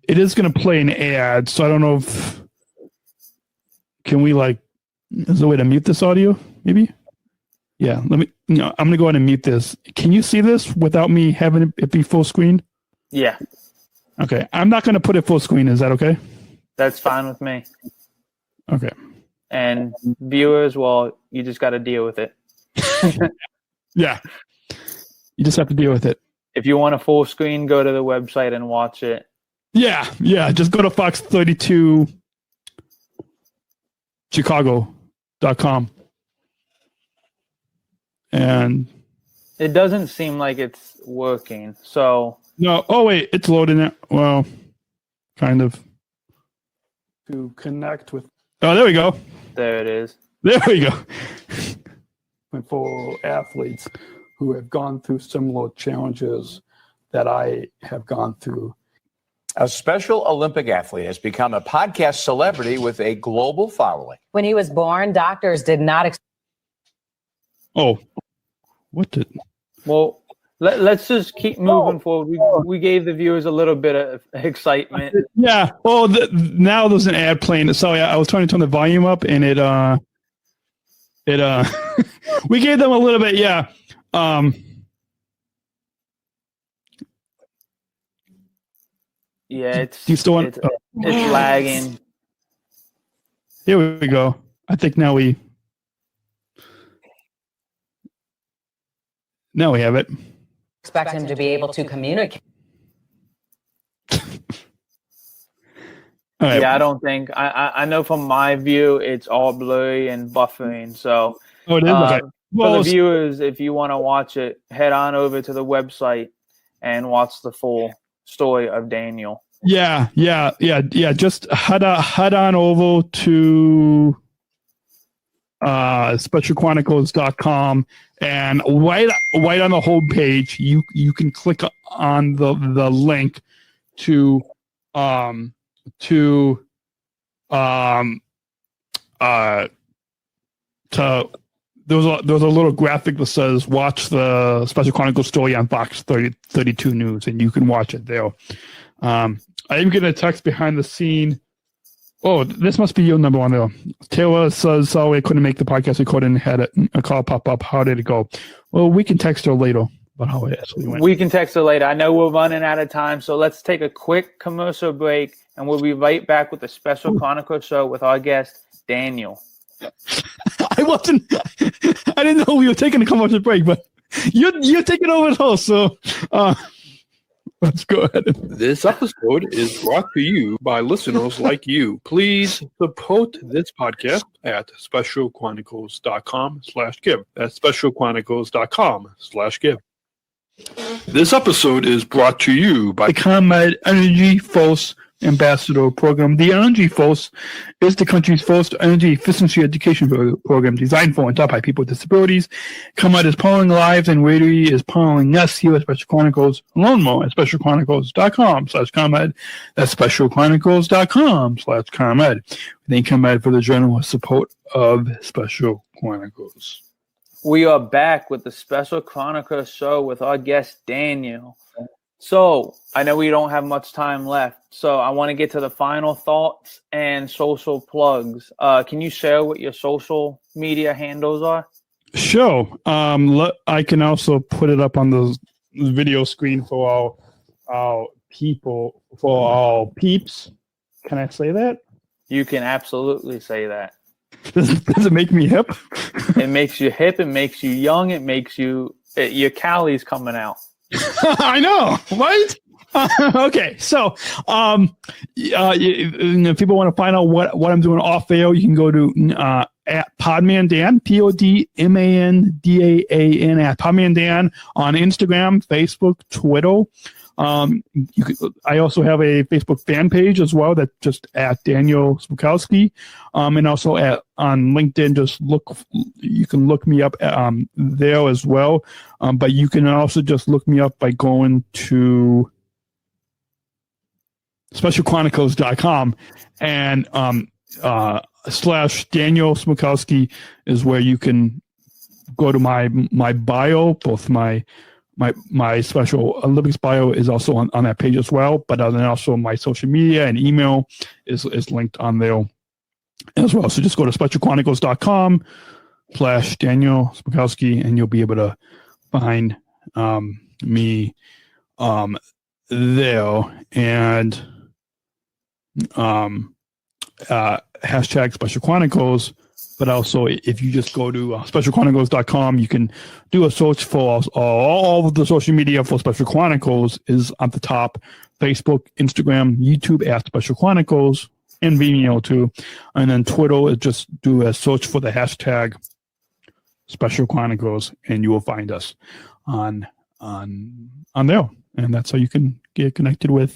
it is gonna play an ad. So I don't know if. Can we is there a way to mute this audio? Maybe. Yeah, I'm going to go ahead and mute this. Can you see this without me having it be full screen? Yeah. Okay, I'm not going to put it full screen. Is that okay? That's fine with me. Okay. And viewers, well, you just got to deal with it. Yeah. You just have to deal with it. If you want a full screen, go to the website and watch it. Yeah. Just go to Fox32 Chicago.com. And it doesn't seem like it's working. So no. Oh wait, it's loading it. Well, kind of. To connect with. Oh, there we go. There it is. There we go. For athletes who have gone through similar challenges that I have gone through. A Special Olympic athlete has become a podcast celebrity with a global following. When he was born, doctors did not. Oh, what did? Well, let's just keep moving forward. We gave the viewers a little bit of excitement. Yeah. Oh, now there's an ad playing. Sorry, I was trying to turn the volume up, and it we gave them a little bit. Yeah. Yeah, it's lagging. Here we go. I think now we have it. Expect him to be able to communicate. Right. Yeah, I don't think I know from my view it's all blurry and buffering. So it is. Okay. For the viewers, if you want to watch it, head on over to the website and watch the full story of Daniel. Yeah. Just head on over to specialchronicles.com, and right on the home page you can click on the link to there's a little graphic that says watch the Special Chronicles story on Fox 32 News, and you can watch it there. I'm getting a text behind the scene. Oh, this must be your number one though. Taylor says, sorry, I couldn't make the podcast recording and had a call pop up. How did it go? Well, we can text her later about how it actually went. We can text her later. I know we're running out of time, so let's take a quick commercial break, and we'll be right back with the Special Chronicles show with our guest, Daniel. I didn't know we were taking a commercial break, but you're taking over the host, so let's go ahead. This episode is brought to you by listeners like you. Please support this podcast at specialchronicles.com/give. That's specialchronicles.com/give. This episode is brought to you by the Combat Energy Force Ambassador Program. The Energy Force is the country's first energy efficiency education program designed for and taught by people with disabilities. ComEd is powering lives and radio is powering us here at Special Chronicles. Learn more at specialchronicles.com/ComEd. That's specialchronicles.com/ComEd. Thank ComEd for the generous support of Special Chronicles. We are back with the Special Chronicles show with our guest, Daniel. So I know we don't have much time left, so I want to get to the final thoughts and social plugs. Can you share what your social media handles are? Sure. I can also put it up on the video screen for our people, for our peeps. Can I say that? You can absolutely say that. Does it make me hip? It makes you hip. It makes you young. It makes you your calories coming out. I know, right? Okay, so if people want to find out what I'm doing off air, you can go to at Podmandan, PODMANDAAN at Podmandan on Instagram, Facebook, Twitter. I also have a Facebook fan page as well that's just at Daniel Smrokowski, and also on LinkedIn. You can look me up there as well, but you can also just look me up by going to specialchronicles.com and / Daniel Smrokowski is where you can go to my bio, both my Special Olympics bio is also on that page as well, but then also my social media and email is linked on there as well. So just go to specialchronicles.com / Daniel Smrokowski and you'll be able to find me there. And hashtag Special Chronicles. But also, if you just go to specialchronicles.com, you can do a search for all of the social media for Special Chronicles is at the top. Facebook, Instagram, YouTube at Special Chronicles, and Vimeo too. And then Twitter is just do a search for the hashtag Special Chronicles, and you will find us on there. And that's how you can get connected with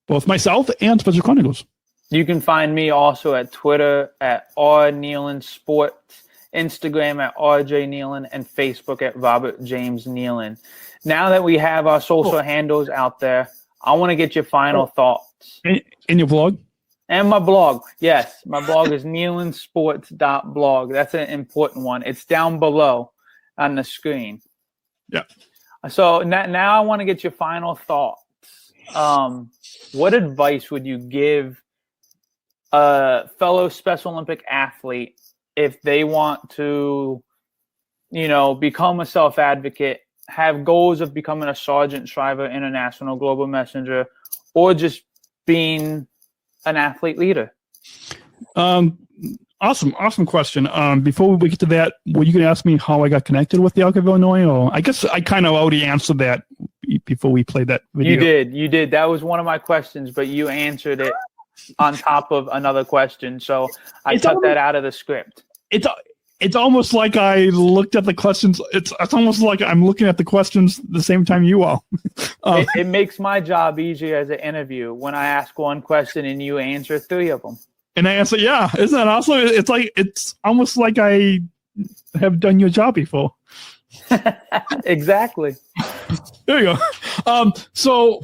both myself and Special Chronicles. You can find me also at Twitter at R Nealon Sports, Instagram at RJ Nealon, and Facebook at Robert James Nealon. Now that we have our social handles out there, I want to get your final thoughts. In your blog? And my blog. Yes, my blog is nealonsports.blog. That's an important one. It's down below on the screen. Yeah. So now I want to get your final thoughts. What advice would you give a fellow Special Olympic athlete if they want to, become a self-advocate, have goals of becoming a Sargent, Shriver, International Global Messenger, or just being an athlete leader? Awesome question. Before we get to that, were you going to ask me how I got connected with the Elk of Illinois? Or I guess I kind of already answered that before we played that video. You did. That was one of my questions, but you answered it on top of another question, so I took that out of the script. It's almost like I looked at the questions. It's almost like I'm looking at the questions the same time you are. It makes my job easier as an interview when I ask one question and you answer 3 of them. And I answer, yeah. Isn't that awesome? It's almost like I have done your job before. Exactly. There you go. So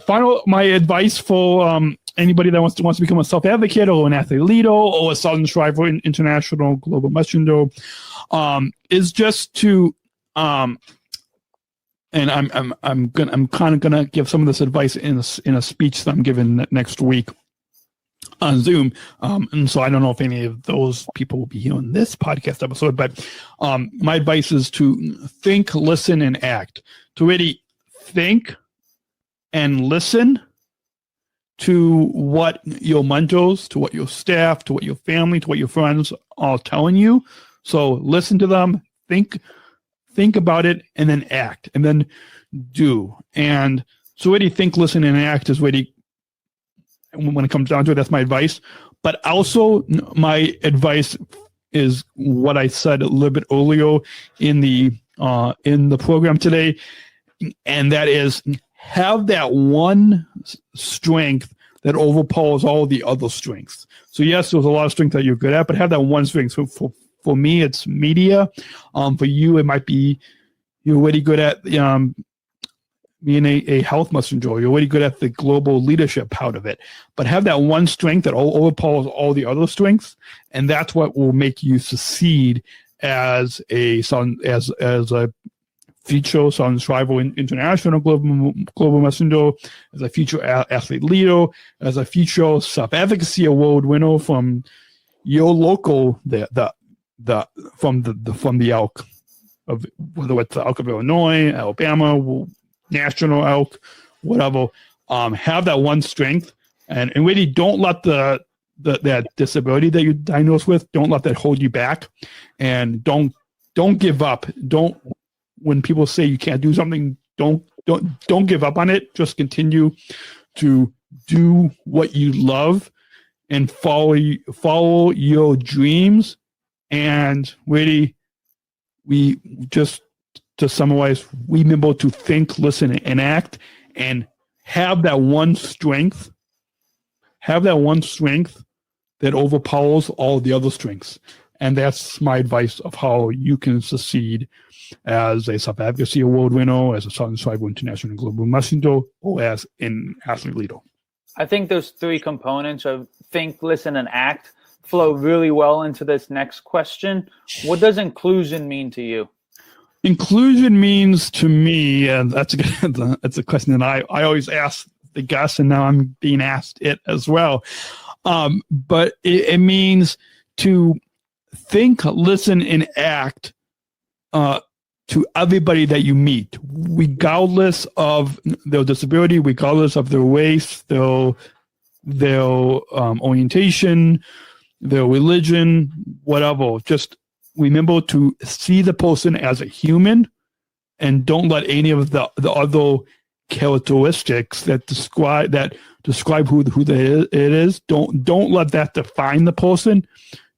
my advice for anybody that wants to become a self-advocate or an athlete leader or a Sargent, Shriver International Global Messenger is just to and I'm kind of gonna give some of this advice in a speech that I'm giving next week on Zoom. And so I don't know if any of those people will be here on this podcast episode, but my advice is to think, listen, and act. To really think and listen to what your mentors, to what your staff, to what your family, to what your friends are telling you. So listen to them, think about it, and then act, and then do. And so really think, listen, and act is really, when it comes down to it, that's my advice. But also my advice is what I said a little bit earlier in the program today, and that is have that one strength that overpowers all the other strengths. So yes, there's a lot of strength that you're good at, but have that one strength. So for me, it's media. For you, it might be you're really good at being a health messenger. You're really good at the global leadership part of it. But have that one strength that overpowers all the other strengths, and that's what will make you succeed as a future Shriver International Global Messenger, as a future athlete leader, as a future Self Advocacy Award winner from your local from the elk of whether it's the elk of Illinois, Alabama, national elk, whatever. Have that one strength, and really don't let that disability that you're diagnosed with, don't let that hold you back, and don't give up. When people say you can't do something, don't give up on it. Just continue to do what you love and follow your dreams. And really, we just to summarize, we remember to think, listen, and act, and have that one strength. Have that one strength that overpowers all the other strengths. And that's my advice of how you can succeed as a Self Advocacy Award winner, as a Shriver International Global Messenger, or as an athlete leader. I think those three components of think, listen, and act flow really well into this next question. What does inclusion mean to you? Inclusion means to me, and that's a question that I always ask the guests, and now I'm being asked it as well. But it means to think, listen, and act to everybody that you meet, regardless of their disability, regardless of their race, their orientation, their religion, whatever. Just remember to see the person as a human, and don't let any of the other characteristics that describe who it is. Don't let that define the person.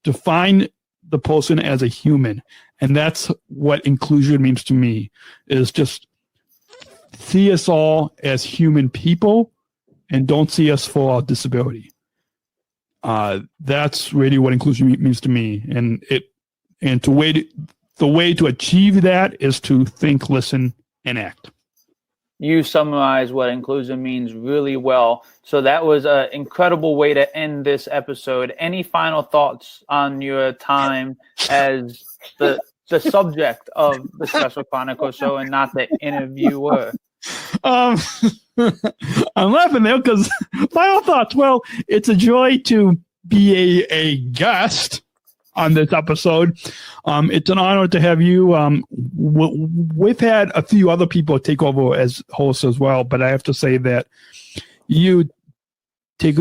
Define the person as a human. And that's what inclusion means to me, is just see us all as human people and don't see us for our disability. That's really what inclusion means to me. And the way to achieve that is to think, listen, and act. You summarize what inclusion means really well. So that was an incredible way to end this episode. Any final thoughts on your time as the subject of the Special Chronicles show and not the interviewer? I'm laughing there because final thoughts. Well, it's a joy to be a guest on this episode. It's an honor to have you. We've had a few other people take over as hosts as well, but I have to say that you take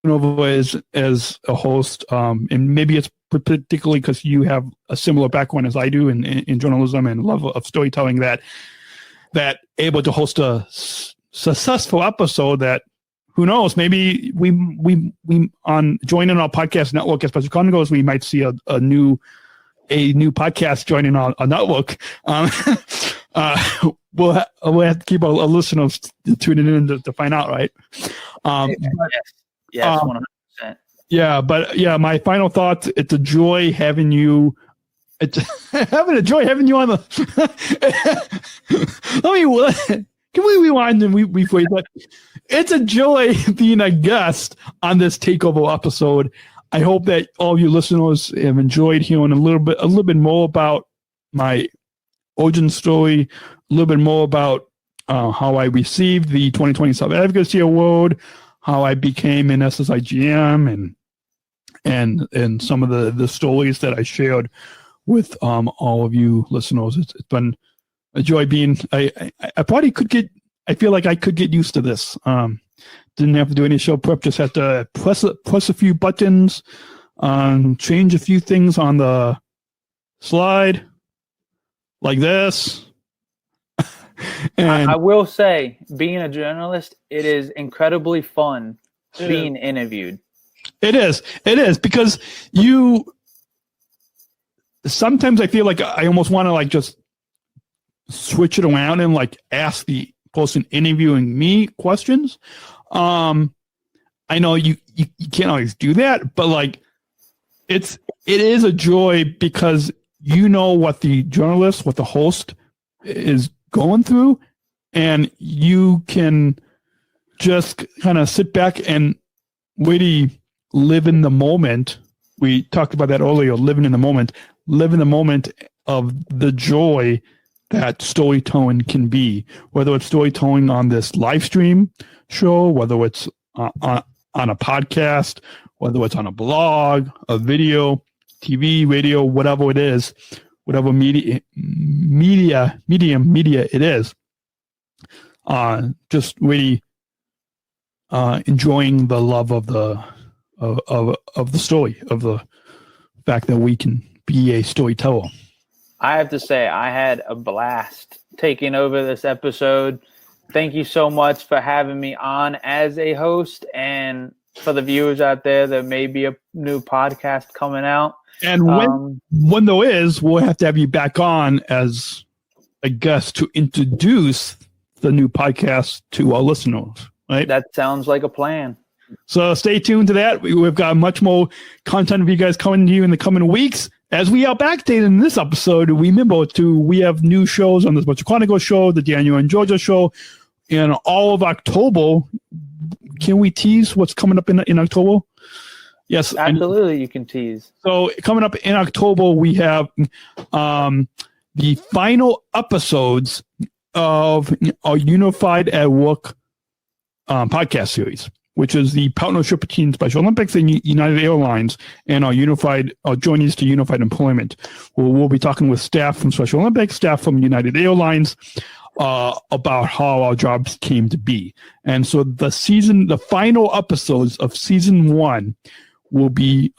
over as a host, and maybe it's particularly because you have a similar background as I do in journalism and love of storytelling, that able to host a successful episode that, who knows, maybe we on joining our podcast network as Special Chronicles, we might see a new podcast joining our network. We'll have to keep our listeners tuning in to find out, right? Yes, 100%. Yeah, but yeah, my final thoughts, it's a joy having you. It's having a joy having you on the. Can we rewind and rephrase that? It's a joy being a guest on this takeover episode. I hope that all of you listeners have enjoyed hearing a little bit more about my origin story, a little bit more about how I received the 2020 Self Advocacy Award, how I became an SSIGM, and some of the stories that I shared with all of you listeners. It's been a joy being. I probably could get. I feel like I could get used to this. Didn't have to do any show prep. Just had to press a few buttons, change a few things on the slide, like this. And I will say, being a journalist, it is incredibly fun being interviewed. It is because sometimes I feel like I almost want to just switch it around and ask the person interviewing me questions. I know you can't always do that, but like it is a joy because you know what the journalist, what the host is going through, and you can just kind of sit back and really live in the moment. We talked about that earlier, living in the moment of the joy that storytelling can be, whether it's storytelling on this live stream show, whether it's on a podcast, whether it's on a blog, a video, TV, radio, whatever it is, whatever media it is. Just really enjoying the love of the story, of the fact that we can be a storyteller. I have to say, I had a blast taking over this episode. Thank you so much for having me on as a host, and for the viewers out there, there may be a new podcast coming out. And when there is, we'll have to have you back on as a guest to introduce the new podcast to our listeners, right? That sounds like a plan. So stay tuned to that. We've got much more content for you guys coming to you in the coming weeks. As we are backdated in this episode, remember we have new shows on the Special Chronicles show, the Daniel and Georgia show, in all of October. Can we tease what's coming up in October? Yes, absolutely. You can tease. So coming up in October, we have the final episodes of our Unified at Work podcast series, which is the partnership between Special Olympics and United Airlines and our joinees to Unified Employment. We'll be talking with staff from Special Olympics, staff from United Airlines, about how our jobs came to be. And so the final episodes of season 1 will be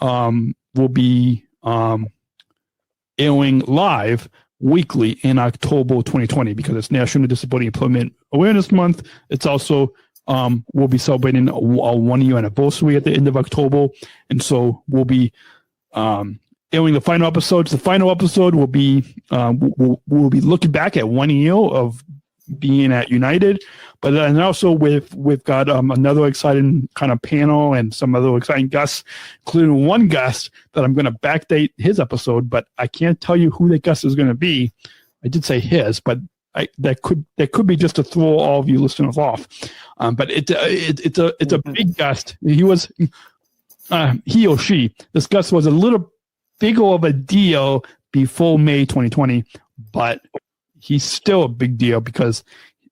airing live weekly in October 2020 because it's National Disability Employment Awareness Month. It's also we'll be celebrating a 1-year anniversary at the end of October, and so we'll be airing the final episodes. The final episode will be we'll be looking back at 1 year of being at United, but then also we've got another exciting kind of panel and some other exciting guests, including one guest that I'm going to backdate his episode, but I can't tell you who the guest is going to be. I did say his, but that could be just to throw all of you listeners off. But it's a big guest. He or she. This guest was a little bigger of a deal before May 2020, but he's still a big deal because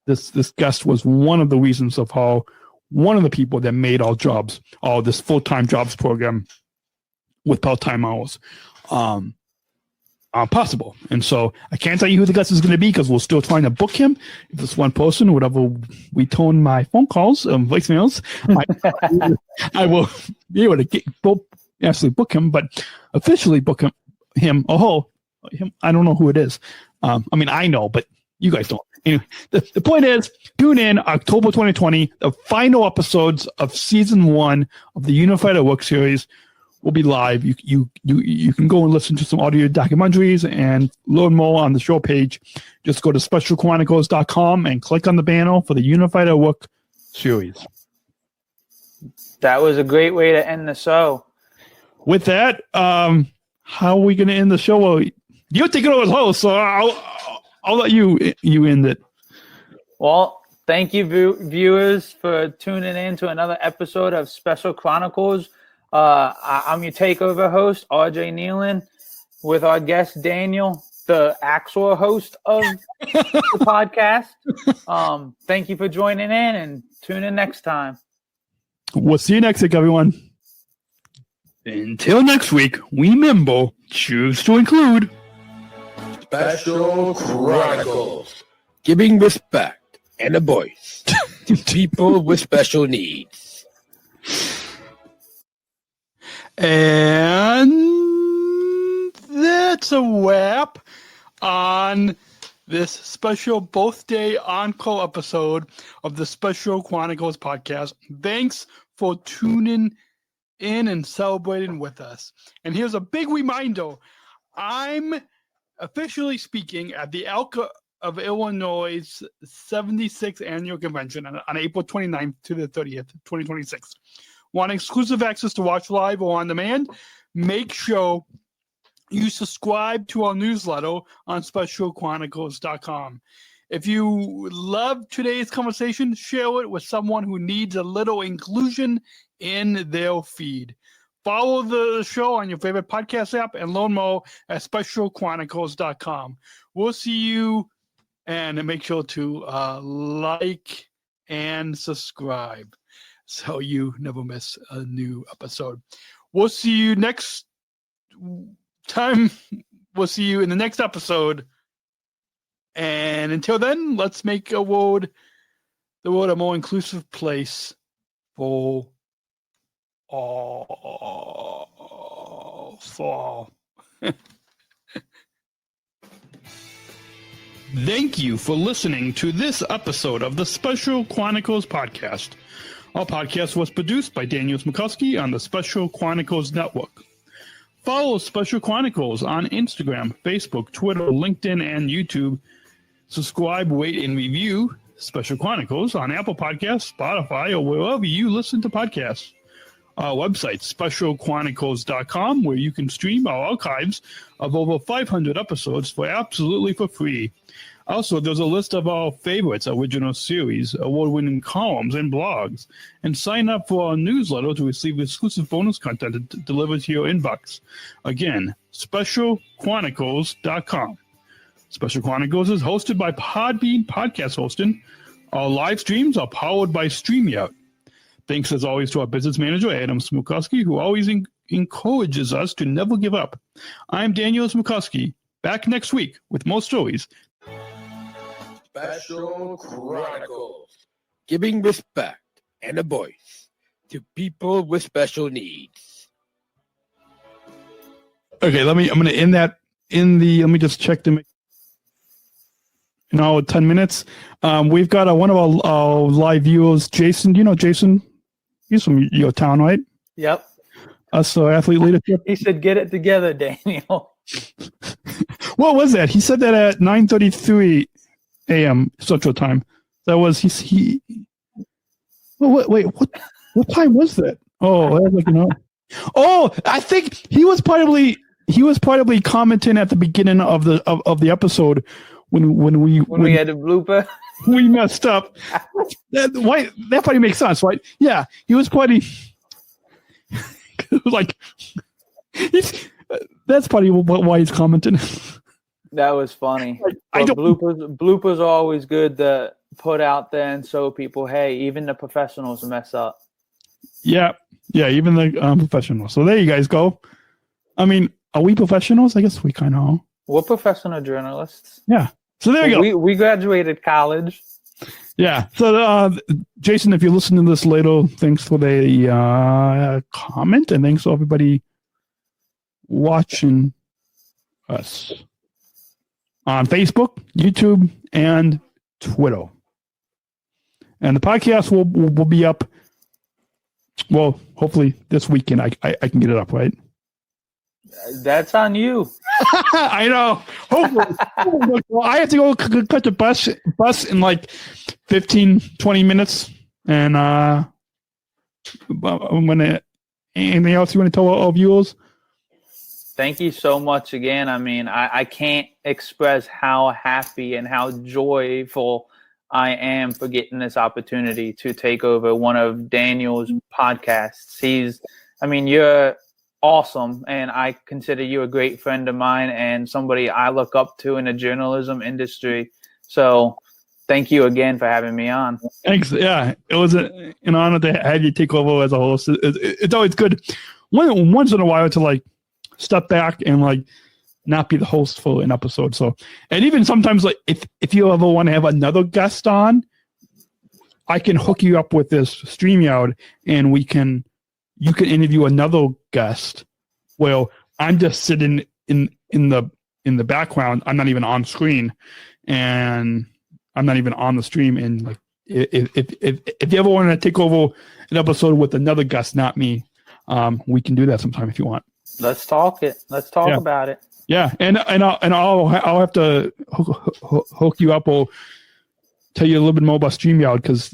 this guest was one of the reasons of how one of the people that made this full-time jobs program with part-time hours possible. And so I can't tell you who the guest is going to be because we're still trying to book him. If it's one person, whatever we tone my phone calls, voicemails, I will be able to actually book him, but officially book him. I don't know who it is. I mean, I know, but you guys don't. Anyway, the point is, tune in October 2020. The final episodes of season 1 of the Unified at Work series will be live. You can go and listen to some audio documentaries and learn more on the show page. Just go to specialchronicles.com and click on the banner for the Unified at Work series. That was a great way to end the show. With that, how are we going to end the show? Well, you're taking over as host, so I'll let you end it. Well, thank you, viewers, for tuning in to another episode of Special Chronicles. I'm your takeover host, RJ Nealon, with our guest Daniel, the actual host of the podcast. Thank you for joining in, and tune in next time. We'll see you next week, everyone. Until next week, remember, choose to include Special Chronicles, giving respect and a voice to people with special needs. And that's a wrap on this special birthday encore episode of the Special Chronicles podcast. Thanks for tuning in and celebrating with us. And here's a big reminder. I'm officially speaking at the ALCA of Illinois' 76th annual convention on April 29th to the 30th, 2026. Want exclusive access to watch live or on demand? Make sure you subscribe to our newsletter on specialchronicles.com. If you love today's conversation, share it with someone who needs a little inclusion in their feed. Follow the show on your favorite podcast app and learn more at specialchronicles.com. We'll see you, and make sure to like and subscribe so you never miss a new episode. We'll see you next time. We'll see you in the next episode. And until then, let's make the world a more inclusive place for all. Thank you for listening to this episode of the Special Chronicles Podcast. Our podcast was produced by Daniel Smrokowski on the Special Chronicles Network. Follow Special Chronicles on Instagram, Facebook, Twitter, LinkedIn, and YouTube. Subscribe, rate, and review Special Chronicles on Apple Podcasts, Spotify, or wherever you listen to podcasts. Our website, specialchronicles.com, where you can stream our archives of over 500 episodes absolutely for free. Also, there's a list of our favorites, original series, award-winning columns, and blogs. And sign up for our newsletter to receive exclusive bonus content delivered to your inbox. Again, specialchronicles.com. Special Chronicles is hosted by Podbean Podcast Hosting. Our live streams are powered by StreamYard. Thanks, as always, to our business manager, Adam Smrokowski, who always encourages us to never give up. I'm Daniel Smrokowski, back next week with more stories. Special Chronicles, giving respect and a voice to people with special needs. Okay, I'm going to end that let me just check the 10 minutes. We've got one of our live viewers, Jason. Do you know Jason? He's from your town, right? Yep. So athlete leadership. He said, "Get it together, Daniel." What was that? He said that at 9:33 a.m. Central Time. That was he. Oh, wait, what time was that? Oh, Oh, I think he was probably commenting at the beginning of the episode when we had a blooper. We messed up. That probably makes sense, right? Yeah, he was probably like that's probably why he's commenting. That was funny. Bloopers are always good to put out there and show people, hey, even the professionals mess up. Yeah, even the professionals. So there you guys go. I mean, are we professionals? I guess we kind of are. We're professional journalists. Yeah. So there you go. We graduated college. Yeah. So, Jason, if you listen to this later, thanks for the comment, and thanks for everybody watching us on Facebook, YouTube, and Twitter. And the podcast will be up, well, hopefully this weekend. I can get it up, right? That's on you. I know. Hopefully. Well, I have to go cut the bus in like 15, 20 minutes. And anything else you want to tell our viewers? Thank you so much again. I mean, I can't express how happy and how joyful I am for getting this opportunity to take over one of Daniel's podcasts. You're awesome, and I consider you a great friend of mine and somebody I look up to in the journalism industry. So thank you again for having me on. Thanks. Yeah, it was an honor to have you take over as a host. It's always good once in a while to like step back and like not be the host for an episode. So, and even sometimes like if you ever want to have another guest on, I can hook you up with this StreamYard and you can interview another guest. Well, I'm just sitting in the background. I'm not even on screen, and I'm not even on the stream. And like, if you ever want to take over an episode with another guest, not me, we can do that sometime if you want. Let's talk it. Let's talk about it. Yeah, and I'll have to hook you up or tell you a little bit more about StreamYard because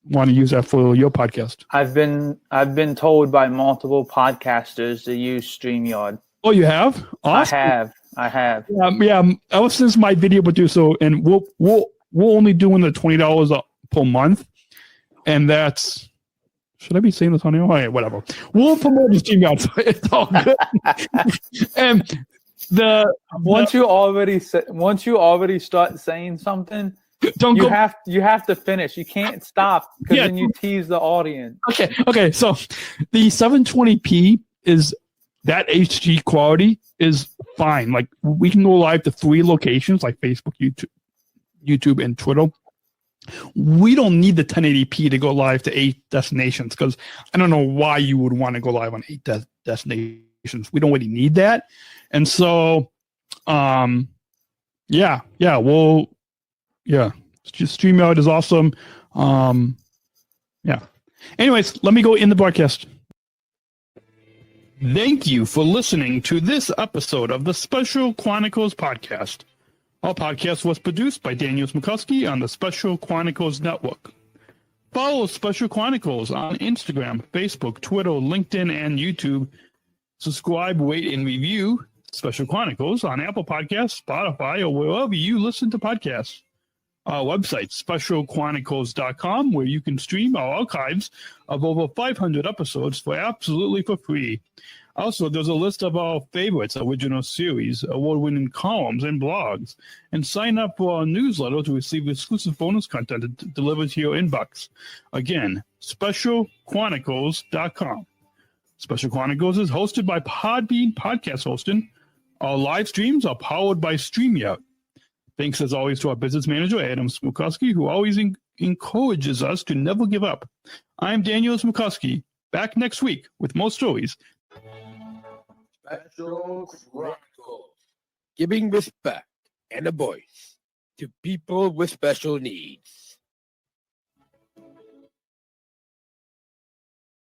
want to use that for your podcast? I've been told by multiple podcasters to use StreamYard. Oh, you have? Awesome. I have. Ever since my video producer, and we're only doing the $20 per month, and that's. Should I be saying this on here? Oh, yeah, whatever. We'll promote the StreamYard, so it's all good. And once you already start saying something, you have to finish. You can't stop because then you tease the audience. Okay. So the 720p is that HD quality is fine. Like we can go live to 3 locations like Facebook, YouTube, and Twitter. We don't need the 1080p to go live to 8 destinations because I don't know why you would want to go live on 8 destinations. We don't really need that. And so, just StreamYard is awesome. Anyways, let me go in the broadcast. Thank you for listening to this episode of the Special Chronicles Podcast. Our podcast was produced by Daniel Smrokowski on the Special Chronicles Network. Follow Special Chronicles on Instagram, Facebook, Twitter, LinkedIn, and YouTube. Subscribe, rate, and review Special Chronicles on Apple Podcasts, Spotify, or wherever you listen to podcasts. Our website, specialchronicles.com, where you can stream our archives of over 500 episodes for free. Also, there's a list of our favorites, original series, award-winning columns, and blogs. And sign up for our newsletter to receive exclusive bonus content delivered to your inbox. Again, specialchronicles.com. Special Chronicles is hosted by Podbean Podcast Hosting. Our live streams are powered by StreamYard. Thanks, as always, to our business manager, Adam Smrokowski, who always encourages us to never give up. I'm Daniel Smrokowski, back next week with more stories. Special Chronicles, giving respect and a voice to people with special needs.